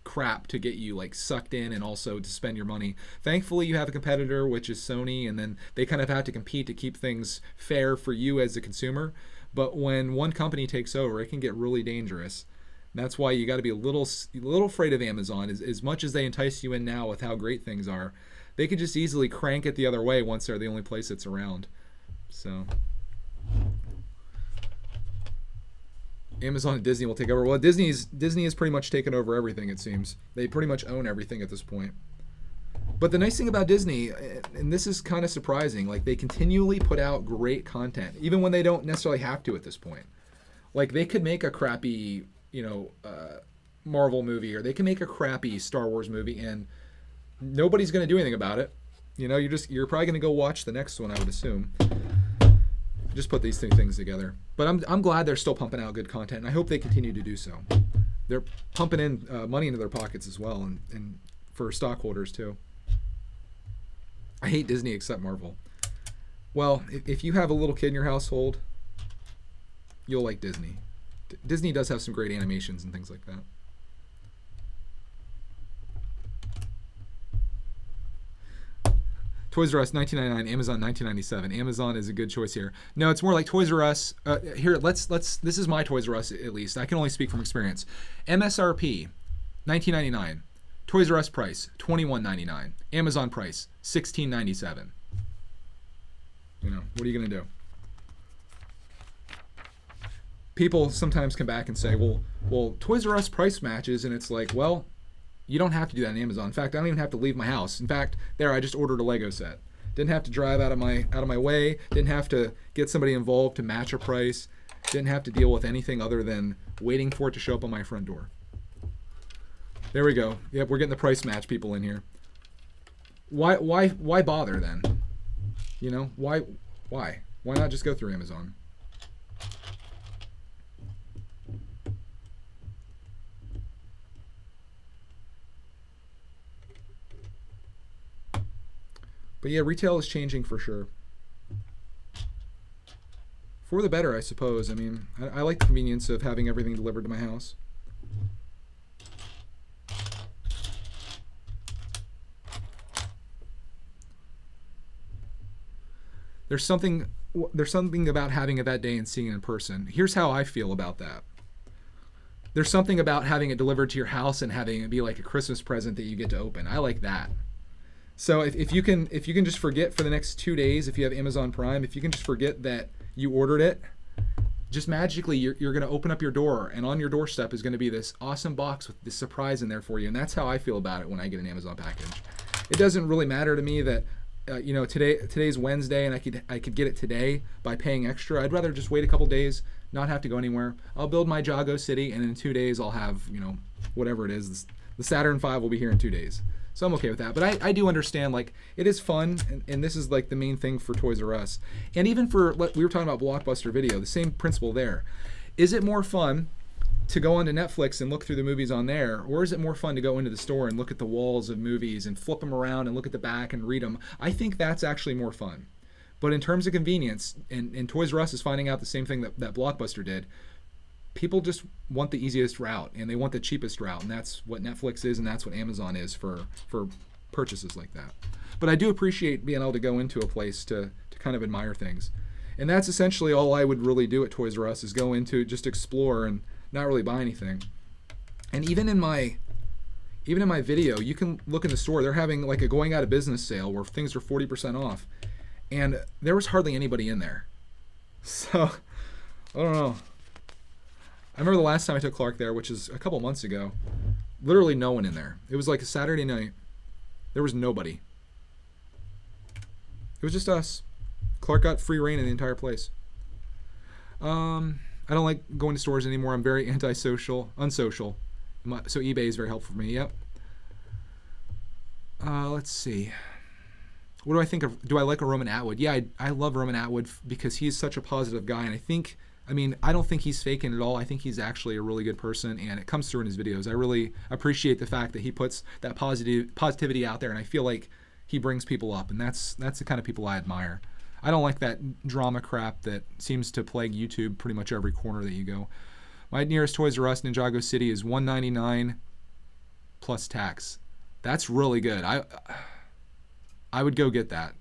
crap to get you like sucked in and also to spend your money. Thankfully you have a competitor, which is Sony, and then they kind of have to compete to keep things fair for you as a consumer. But when one company takes over, it can get really dangerous. And that's why you got to be a little afraid of Amazon. As much as they entice you in now with how great things are, they could just easily crank it the other way once they're the only place that's around. So Amazon and Disney will take over. Well, Disney has pretty much taken over everything, it seems. They pretty much own everything at this point. But the nice thing about Disney, and this is kind of surprising, like they continually put out great content, even when they don't necessarily have to at this point. Like they could make a crappy, Marvel movie, or they can make a crappy Star Wars movie, and nobody's going to do anything about it. You're probably going to go watch the next one, I would assume. Just put these two things together. But I'm glad they're still pumping out good content, and I hope they continue to do so. They're pumping in money into their pockets as well, and for stockholders too. I hate Disney except Marvel. Well, if you have a little kid in your household, you'll like Disney. Disney does have some great animations and things like that. Toys R Us, $19.99. Amazon, $19.97. Amazon is a good choice here. No, it's more like Toys R Us. Here, let's. This is my Toys R Us at least. I can only speak from experience. MSRP, $19.99. Toys R Us price, $21.99. Amazon price, $16.97. What are you gonna do? People sometimes come back and say, well, Toys R Us price matches, and it's like, well, you don't have to do that on Amazon. In fact, I don't even have to leave my house. In fact, I just ordered a Lego set. Didn't have to drive out of my way. Didn't have to get somebody involved to match a price. Didn't have to deal with anything other than waiting for it to show up on my front door. There we go. Yep, we're getting the price match people in here. Why bother then? You know, why not just go through Amazon? But yeah, retail is changing for sure. For the better, I suppose. I mean, I like the convenience of having everything delivered to my house. There's something about having it that day and seeing it in person. Here's how I feel about that. There's something about having it delivered to your house and having it be like a Christmas present that you get to open. I like that. So if you can just forget for the next 2 days, if you have Amazon Prime, if you can just forget that you ordered it, just magically you're going to open up your door, and on your doorstep is going to be this awesome box with this surprise in there for you. And that's how I feel about it when I get an Amazon package. It doesn't really matter to me that today's Wednesday and I could get it today by paying extra. I'd rather just wait a couple days, not have to go anywhere. I'll build my Jago City, and in 2 days I'll have, whatever it is. The Saturn V will be here in 2 days. So I'm okay with that. But I do understand, like, it is fun, and this is like the main thing for Toys R Us. And even for, we were talking about Blockbuster Video, the same principle there. Is it more fun to go onto Netflix and look through the movies on there, or is it more fun to go into the store and look at the walls of movies and flip them around and look at the back and read them? I think that's actually more fun. But in terms of convenience, and Toys R Us is finding out the same thing that Blockbuster did, people just want the easiest route, and they want the cheapest route, and that's what Netflix is, and that's what Amazon is for purchases like that. But I do appreciate being able to go into a place to kind of admire things. And that's essentially all I would really do at Toys R Us, is go into, just explore and not really buy anything. And even in my video, you can look in the store. They're having like a going out of business sale where things are 40% off, and there was hardly anybody in there. So I don't know. I remember the last time I took Clark there, which is a couple months ago, literally no one in there. It was like a Saturday night. There was nobody. It was just us. Clark got free reign in the entire place. I don't like going to stores anymore. I'm very unsocial. So eBay is very helpful for me. Yep. Let's see. What do I think of? Do I like a Roman Atwood? Yeah, I love Roman Atwood because he's such a positive guy, and I don't think he's faking at all. I think he's actually a really good person, and it comes through in his videos. I really appreciate the fact that he puts that positivity out there, and I feel like he brings people up, and that's the kind of people I admire. I don't like that drama crap that seems to plague YouTube pretty much every corner that you go. My nearest Toys R Us, Ninjago City, is $199 plus tax. That's really good. I would go get that.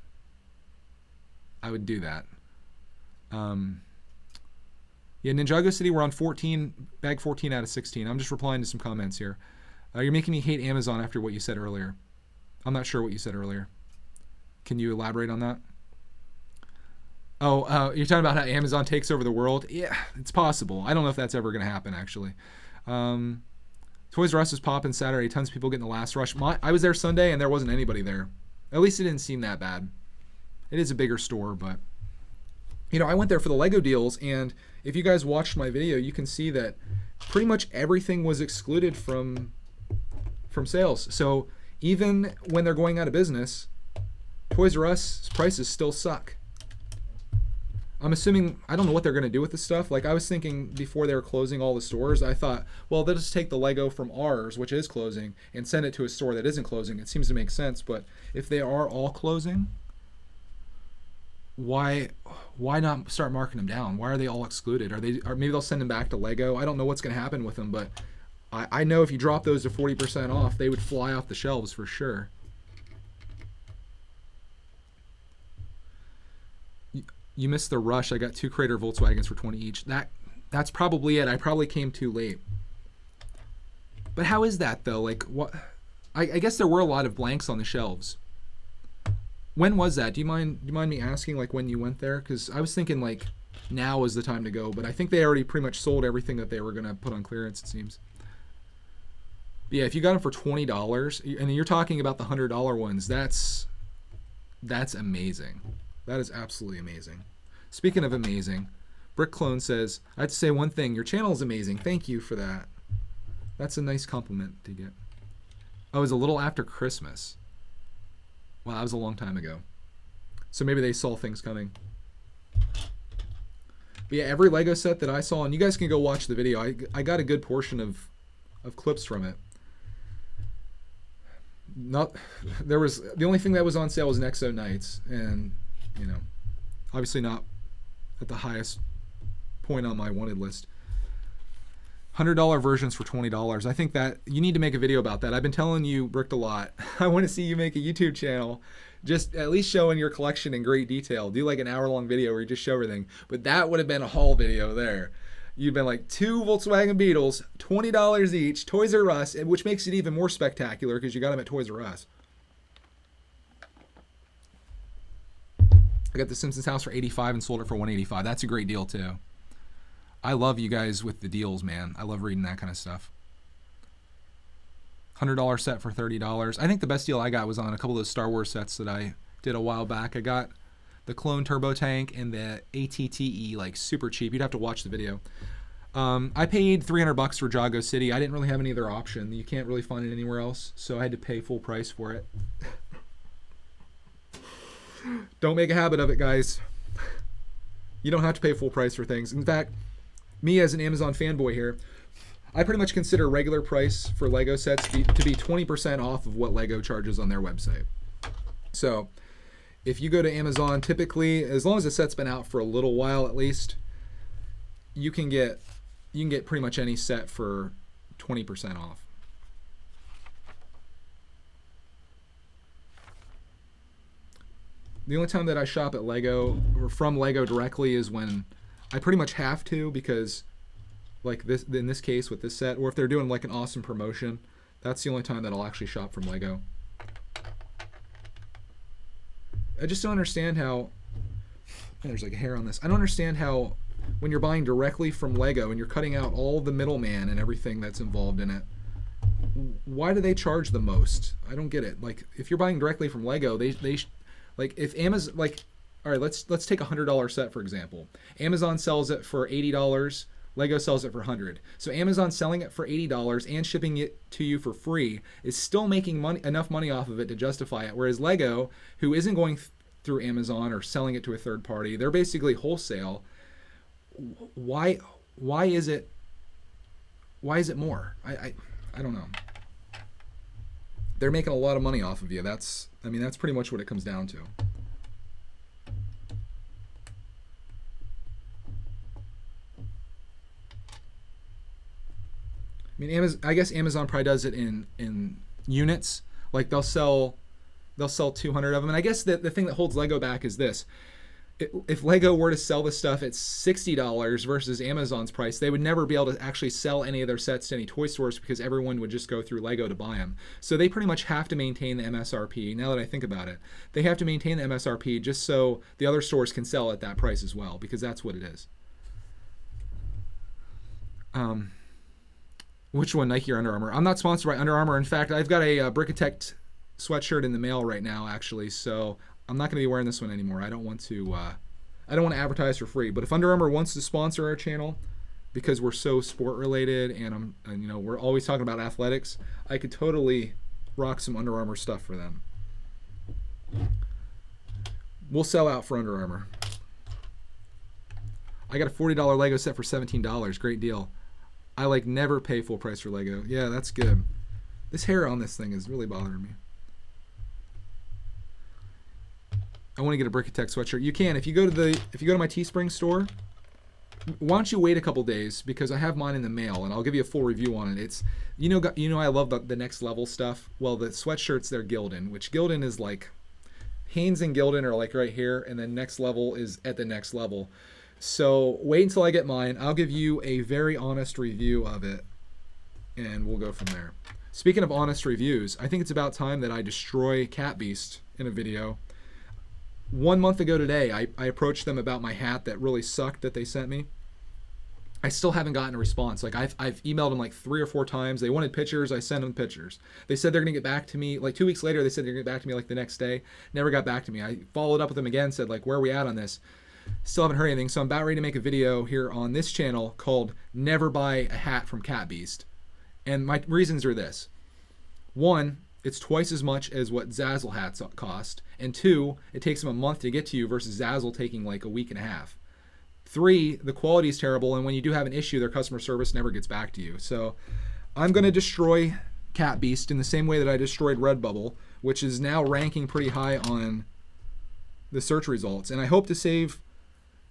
I would do that. Yeah, Ninjago City, we're on 14, bag 14 out of 16. I'm just replying to some comments here. You're making me hate Amazon after what you said earlier. I'm not sure what you said earlier. Can you elaborate on that? Oh, you're talking about how Amazon takes over the world? Yeah, it's possible. I don't know if that's ever going to happen, actually. Toys R Us is popping Saturday. Tons of people getting the last rush. I was there Sunday, and there wasn't anybody there. At least it didn't seem that bad. It is a bigger store, but... I went there for the Lego deals, and if you guys watched my video, you can see that pretty much everything was excluded from sales. So even when they're going out of business, Toys R Us prices still suck. I'm assuming, I don't know what they're going to do with this stuff. Like, I was thinking before they were closing all the stores, I thought, well, they'll just take the Lego from ours, which is closing, and send it to a store that isn't closing. It seems to make sense, but if they are all closing, why not start marking them down? Why are they all excluded? Or maybe they'll send them back to Lego. I don't know what's going to happen with them, but I know if you drop those to 40% off, they would fly off the shelves for sure. You missed the rush. I got 2 Crater Volkswagens for 20 each. That's probably it. I probably came too late. But how is that though? Like, what? I guess there were a lot of blanks on the shelves. When was that? Do you mind me asking, like, when you went there? Because I was thinking, like, now is the time to go. But I think they already pretty much sold everything that they were going to put on clearance, it seems. But yeah, if you got them for $20, and you're talking about the $100 ones, that's That's amazing. That is absolutely amazing. Speaking of amazing, Brick Clone says, I have to say one thing. Your channel is amazing. Thank you for that. That's a nice compliment to get. Oh, it was a little after Christmas. Wow, that was a long time ago. So maybe they saw things coming. But yeah, every Lego set that I saw, and you guys can go watch the video. I got a good portion of clips from it. The only thing that was on sale was Nexo Knights, and you know, obviously not at the highest point on my wanted list. $100 versions for $20. I think that you need to make a video about that. I've been telling you, Bricked, a lot. I want to see you make a YouTube channel, just at least showing your collection in great detail. Do like an hour-long video where you just show everything. But that would have been a haul video there. You've been like 2 Volkswagen Beetles, $20 each, Toys R Us, which makes it even more spectacular because you got them at Toys R Us. I got the Simpsons house for $85 and sold it for $185. That's a great deal too. I love you guys with the deals, man. I love reading that kind of stuff. $100 set for $30. I think the best deal I got was on a couple of those Star Wars sets that I did a while back. I got the Clone Turbo Tank and the ATTE, like super cheap. You'd have to watch the video. I paid $300 for Jago City. I didn't really have any other option. You can't really find it anywhere else, so I had to pay full price for it. Don't make a habit of it, guys. You don't have to pay full price for things. In fact, me as an Amazon fanboy here, I pretty much consider regular price for Lego sets to be 20% off of what Lego charges on their website. So if you go to Amazon, typically, as long as the set's been out for a little while at least, you can get pretty much any set for 20% off. The only time that I shop at Lego or from Lego directly is when I pretty much have to, because like this, in this case with this set, or if they're doing like an awesome promotion, that's the only time that I'll actually shop from Lego. I just don't understand how, there's like a hair on this. I don't understand how when you're buying directly from Lego and you're cutting out all the middleman and everything that's involved in it, why do they charge the most? I don't get it. Like if you're buying directly from Lego, like if Amazon, like, all right, let's take a $100 set for example. Amazon sells it for $80. Lego sells it for $100. So Amazon selling it for $80 and shipping it to you for free is still making enough money off of it to justify it. Whereas Lego, who isn't going through Amazon or selling it to a third party, they're basically wholesale. Why is it more? I don't know. They're making a lot of money off of you. That's pretty much what it comes down to. I mean, I guess Amazon probably does it in units. Like they'll sell 200 of them. And I guess the thing that holds Lego back is this. If Lego were to sell this stuff at $60 versus Amazon's price, they would never be able to actually sell any of their sets to any toy stores because everyone would just go through Lego to buy them. So they pretty much have to maintain the MSRP. Now that I think about it, they have to maintain the MSRP just so the other stores can sell at that price as well, because that's what it is. Which one, Nike or Under Armour? I'm not sponsored by Under Armour. In fact, I've got a Brickitect sweatshirt in the mail right now, actually. So I'm not going to be wearing this one anymore. I don't want to advertise for free. But if Under Armour wants to sponsor our channel, because we're so sport related and we're always talking about athletics, I could totally rock some Under Armour stuff for them. We'll sell out for Under Armour. I got a $40 Lego set for $17. Great deal. I like never pay full price for Lego. Yeah, that's good. This hair on this thing is really bothering me. I want to get a Brickitect sweatshirt. You can if you go to my Teespring store. Why don't you wait a couple days, because I have mine in the mail and I'll give you a full review on it. It's I love the next level stuff. Well, the sweatshirts, they're Gildan, which Gildan is like Hanes and Gildan are like right here, and then next level is at the next level. So wait until I get mine. I'll give you a very honest review of it, and we'll go from there. Speaking of honest reviews, I think it's about time that I destroy Cat Beast in a video. 1 month ago today, I approached them about my hat that really sucked that they sent me. I still haven't gotten a response. Like I've emailed them like 3 or 4 times. They wanted pictures. I sent them pictures. They said they're going to get back to me like 2 weeks later. They said they're going to get back to me like the next day. Never got back to me. I followed up with them again, said like, where are we at on this? Still haven't heard anything. So I'm about ready to make a video here on this channel called Never Buy a Hat from Cat Beast. And my reasons are this. 1, it's twice as much as what Zazzle hats cost. And 2, it takes them a month to get to you versus Zazzle taking like a week and a half. 3, the quality is terrible, and when you do have an issue, their customer service never gets back to you. So I'm going to destroy Cat Beast in the same way that I destroyed Redbubble, which is now ranking pretty high on the search results. And I hope to save,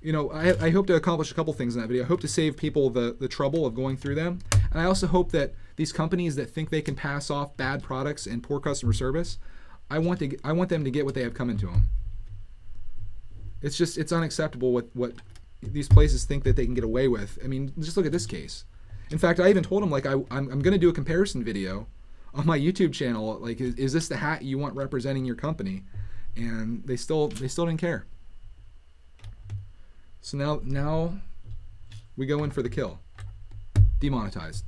I hope to accomplish a couple things in that video. I hope to save people the trouble of going through them. And I also hope that these companies that think they can pass off bad products and poor customer service, I want them to get what they have coming to them. It's unacceptable what these places think that they can get away with. I mean, just look at this case. In fact, I even told them like I'm going to do a comparison video on my YouTube channel. Like, is this the hat you want representing your company? And they still didn't care. So now we go in for the kill. Demonetized.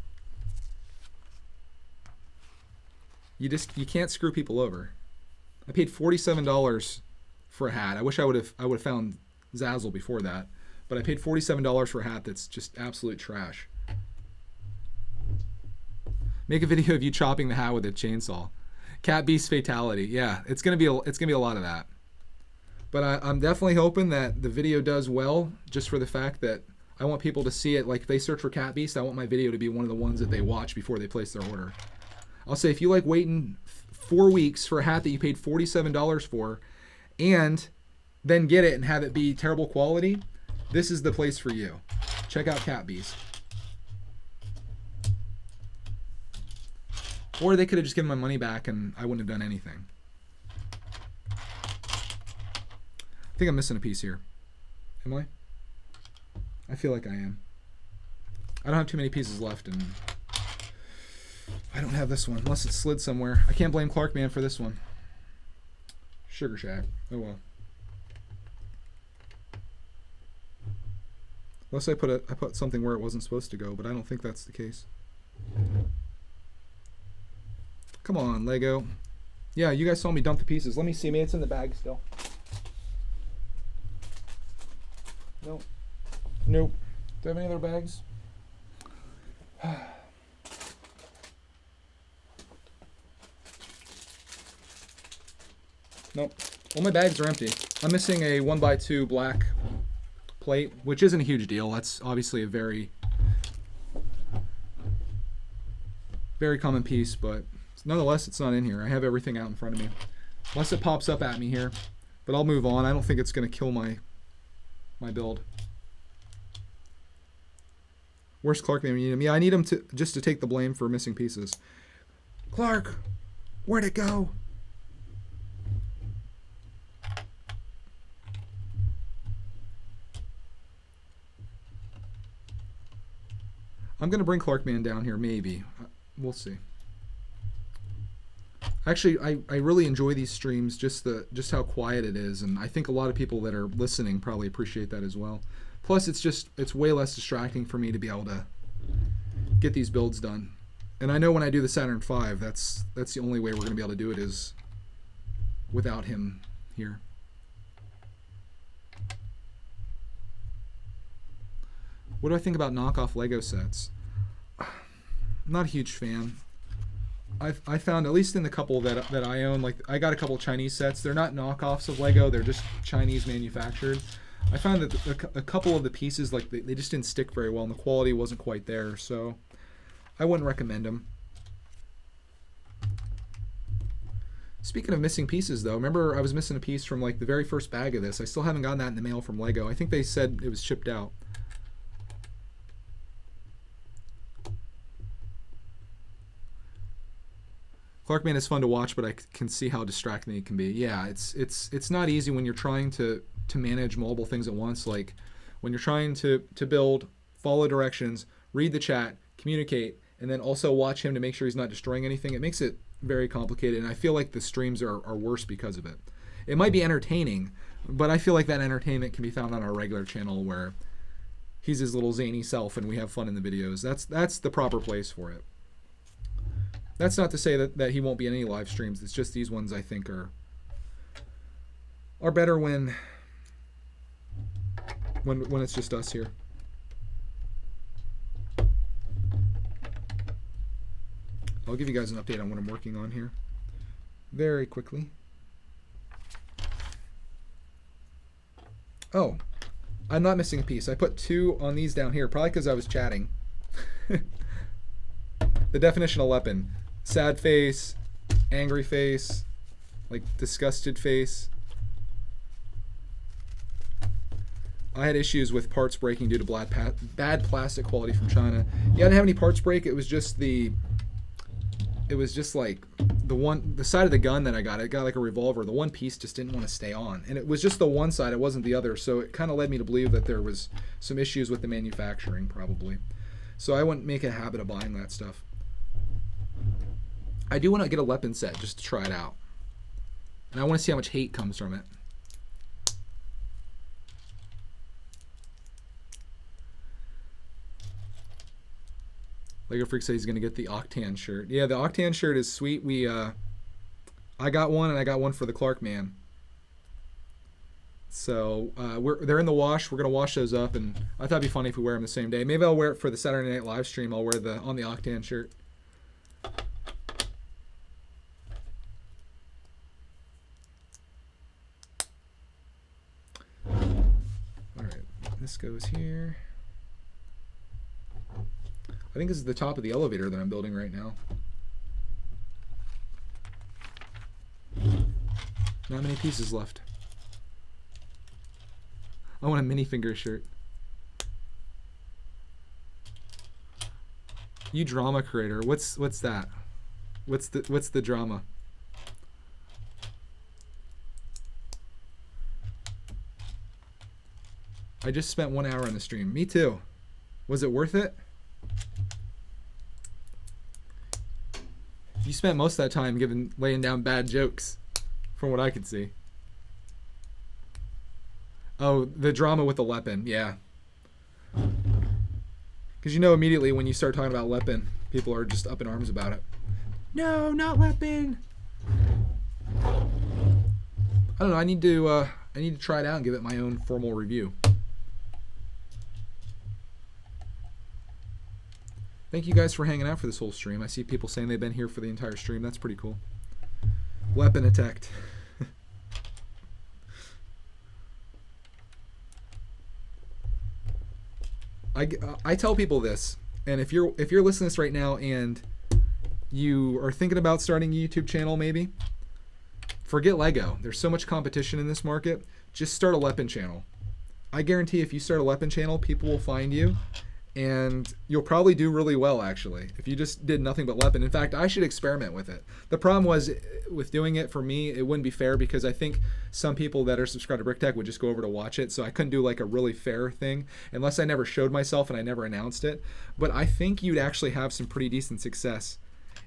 You can't screw people over. I paid $47 for a hat. I wish I would have found Zazzle before that. But I paid $47 for a hat that's just absolute trash. Make a video of you chopping the hat with a chainsaw. Cat Beast fatality. Yeah, it's gonna be a lot of that. But I'm definitely hoping that the video does well, just for the fact that I want people to see it. Like if they search for Cat Beast, I want my video to be one of the ones that they watch before they place their order. I'll say if you like waiting 4 weeks for a hat that you paid $47 for, and then get it and have it be terrible quality, this is the place for you. Check out Cat Beast. Or they could have just given my money back and I wouldn't have done anything. I think I'm missing a piece here. Am I? I feel like I am. I don't have too many pieces left, and I don't have this one unless it slid somewhere. I can't blame Clarkman for this one. Sugar Shack. Oh well. Unless I put something where it wasn't supposed to go, but I don't think that's the case. Come on, Lego. Yeah, you guys saw me dump the pieces. Let me see. Maybe it's in the bag still. Nope. Nope. Do I have any other bags? Nope. All my bags are empty. I'm missing a 1x2 black plate, which isn't a huge deal. That's obviously a very, very common piece, but nonetheless, it's not in here. I have everything out in front of me. Unless it pops up at me here. But I'll move on. I don't think it's going to kill my build. Where's Clark? I need him. Yeah, I need him just to take the blame for missing pieces. Clark, where'd it go? I'm going to bring Clarkman down here, maybe. We'll see. Actually, I really enjoy these streams, just how quiet it is, and I think a lot of people that are listening probably appreciate that as well. Plus, it's way less distracting for me to be able to get these builds done. And I know when I do the Saturn V, that's the only way we're going to be able to do it is without him here. What do I think about knockoff Lego sets? I'm not a huge fan. I found, at least in the couple that I own, like I got a couple Chinese sets. They're not knockoffs of Lego. They're just Chinese manufactured. I found that a couple of the pieces, like they just didn't stick very well, and the quality wasn't quite there. So I wouldn't recommend them. Speaking of missing pieces, though, remember I was missing a piece from like the very first bag of this. I still haven't gotten that in the mail from Lego. I think they said it was shipped out. Clarkman is fun to watch, but I can see how distracting it can be. Yeah, it's not easy when you're trying to manage multiple things at once. Like when you're trying to build, follow directions, read the chat, communicate, and then also watch him to make sure he's not destroying anything. It makes it very complicated, and I feel like the streams are worse because of it. It might be entertaining, but I feel like that entertainment can be found on our regular channel where he's his little zany self and we have fun in the videos. That's the proper place for it. That's not to say that he won't be in any live streams. It's just these ones I think are better when it's just us here. I'll give you guys an update on what I'm working on here very quickly. Oh, I'm not missing a piece. I put 2 on these down here, probably because I was chatting. The definition of Leppin. Sad face, angry face, like disgusted face. I had issues with parts breaking due to bad plastic quality from China. Yeah, I didn't have any parts break. It was just like the side of the gun that I got. It got like a revolver. The one piece just didn't want to stay on, and it was just the one side. It wasn't the other. So it kind of led me to believe that there was some issues with the manufacturing, probably. So I wouldn't make a habit of buying that stuff. I do want to get a Leppin set just to try it out, and I want to see how much hate comes from it. Lego Freak says he's gonna get the Octan shirt. Yeah, the Octan shirt is sweet. I got one, and I got one for the Clark man. So they're in the wash. We're gonna wash those up, and I thought it'd be funny if we wear them the same day. Maybe I'll wear it for the Saturday Night live stream. I'll wear on the Octan shirt. All right, this goes here. I think this is the top of the elevator that I'm building right now. Not many pieces left. I want a minifinger shirt. You drama creator. What's that? What's the drama? I just spent 1 hour on the stream. Me too. Was it worth it? You spent most of that time laying down bad jokes, from what I could see. Oh, the drama with the Leppin, yeah. Because you know immediately when you start talking about Leppin, people are just up in arms about it. No, not Leppin. I don't know. I need to try it out and give it my own formal review. Thank you guys for hanging out for this whole stream. I see people saying they've been here for the entire stream. That's pretty cool. Leppin attacked. I tell people this, and if you're listening to this right now and you are thinking about starting a YouTube channel, maybe forget Lego. There's so much competition in this market. Just start a Leppin channel. I guarantee if you start a Leppin channel, people will find you. And you'll probably do really well, actually, if you just did nothing but Leppin. In fact, I should experiment with it. The problem was, with doing it, for me, it wouldn't be fair because I think some people that are subscribed to Brick Tech would just go over to watch it, so I couldn't do like a really fair thing unless I never showed myself and I never announced it. But I think you'd actually have some pretty decent success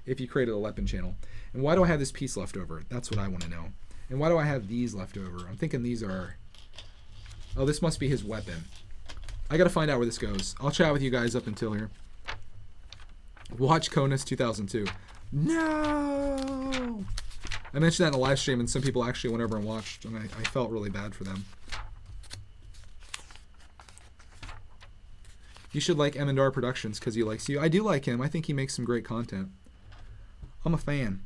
if you created a Leppin channel. And why do I have this piece left over? That's what I want to know. And why do I have these left over? I'm thinking these are... Oh, this must be his weapon. I gotta find out where this goes. I'll chat with you guys up until here. Watch Conus 2002. No! I mentioned that in a live stream, and some people actually went over and watched, and I felt really bad for them. You should like Emendar Productions because he likes you. I do like him. I think he makes some great content. I'm a fan.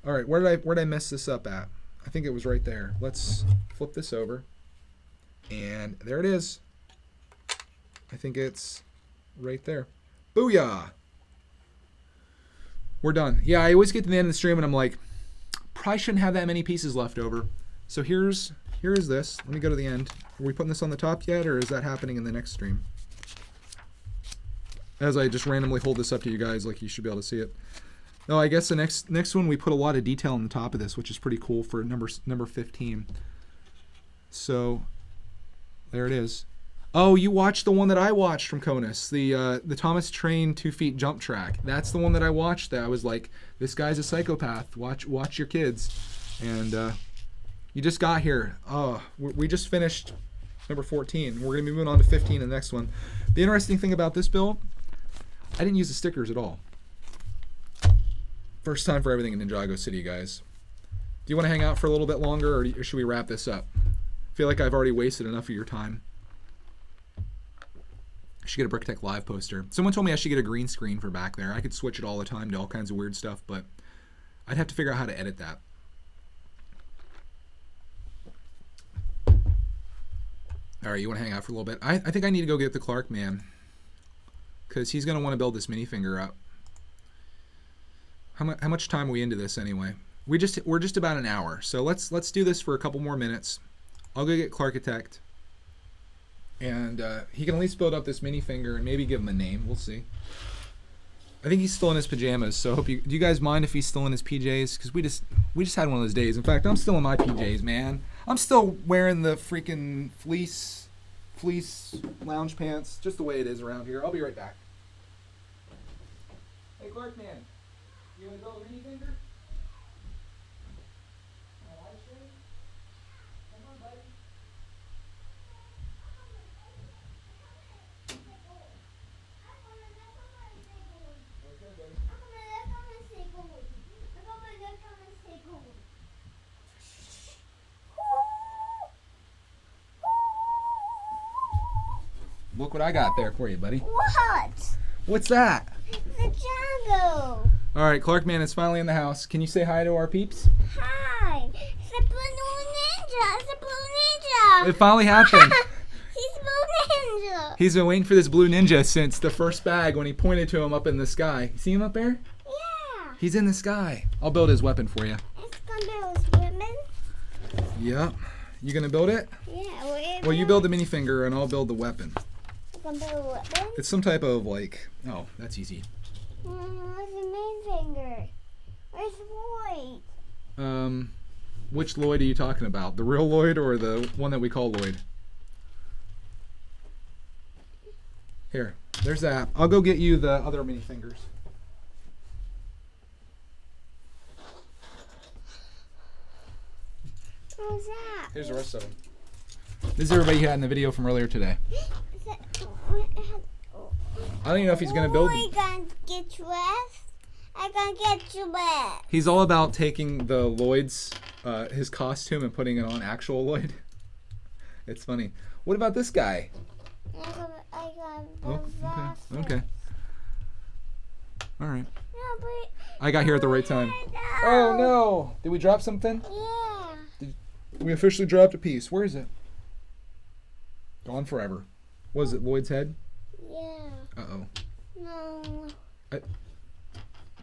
All right, where did I mess this up at? I think it was right there. Let's flip this over, and there it is. I think it's right there. Booyah! We're done. Yeah, I always get to the end of the stream and I'm like, probably shouldn't have that many pieces left over. So here is this. Let me go to the end. Are we putting this on the top yet, or is that happening in the next stream? As I just randomly hold this up to you guys, like you should be able to see it. No, I guess the next one we put a lot of detail on the top of this, which is pretty cool for number 15. So there it is. Oh, you watched the one that I watched from Conus, the Thomas Train 2 feet jump track. That's the one that I watched. That I was like, this guy's a psychopath. Watch your kids. And you just got here. Oh, we just finished number 14. We're going to be moving on to 15 in the next one. The interesting thing about this build, I didn't use the stickers at all. First time for everything in Ninjago City, guys. Do you want to hang out for a little bit longer, or should we wrap this up? I feel like I've already wasted enough of your time. I should get a Brick Tech Live poster. Someone told me I should get a green screen for back there. I could switch it all the time to all kinds of weird stuff, but I'd have to figure out how to edit that. All right, you want to hang out for a little bit? I think I need to go get the Clark man, because he's going to want to build this minifinger up. How much time are we into this anyway? We're just about an hour, so let's do this for a couple more minutes. I'll go get Clarkitect, and he can at least build up this minifinger and maybe give him a name. We'll see. I think he's still in his pajamas, so I hope do you guys mind if he's still in his PJs? Because we just had one of those days. In fact, I'm still in my PJs, man. I'm still wearing the freaking fleece lounge pants, just the way it is around here. I'll be right back. Hey, Clark man, you want to build a minifinger? Come on, buddy. Look what I got there for you, buddy. What? What's that? Ninjago. All right, Clark man is finally in the house. Can you say hi to our peeps? Hi. It's a blue ninja. It's a blue ninja. It finally happened. He's a blue ninja. He's been waiting for this blue ninja since the first bag when he pointed to him up in the sky. You see him up there? Yeah. He's in the sky. I'll build his weapon for you. It's gonna be with women. Yep. You gonna build it? Yeah. Well, you build the minifinger and I'll build the weapon. Gonna be with women. It's some type of like, oh, that's easy. Where's the main finger? Where's Lloyd? Which Lloyd are you talking about? The real Lloyd or the one that we call Lloyd? Here, there's that. I'll go get you the other minifingers. What's that? Here's the rest of them. This is everybody you had in the video from earlier today. I don't even know if he's gonna build. Are you gonna get dressed? I'm gonna get dressed. He's all about taking the Lloyd's, his costume and putting it on actual Lloyd. It's funny. What about this guy? I got Oh, okay. All right. No, but I got here at the right time. no. Oh no! Did we drop something? Yeah. We officially dropped a piece. Where is it? Gone forever. Was it Lloyd's head? Yeah. Uh-oh. No. I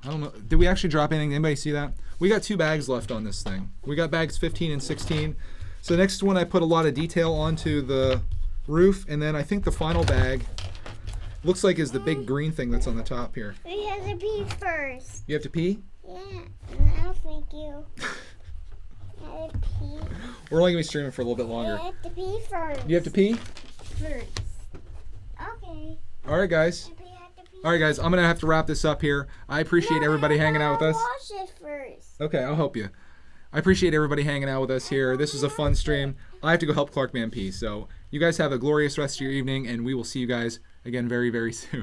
don't know. Did we actually drop anything? Anybody see that? We got 2 bags left on this thing. We got bags 15 and 16. So the next one I put a lot of detail onto the roof, and then I think the final bag looks like is the big green thing that's on the top here. We have to pee first. You have to pee? Yeah. No, thank you. I have to pee. We're only going to be streaming for a little bit longer. I have to pee first. You have to pee? First. Okay. All right, guys. All right, guys. I'm going to have to wrap this up here. I appreciate everybody hanging out with us. Wash it first. Okay, I'll help you. I appreciate everybody hanging out with us here. This was a fun stream. I have to go help Clark Man pee. So you guys have a glorious rest of your evening, and we will see you guys again very, very soon.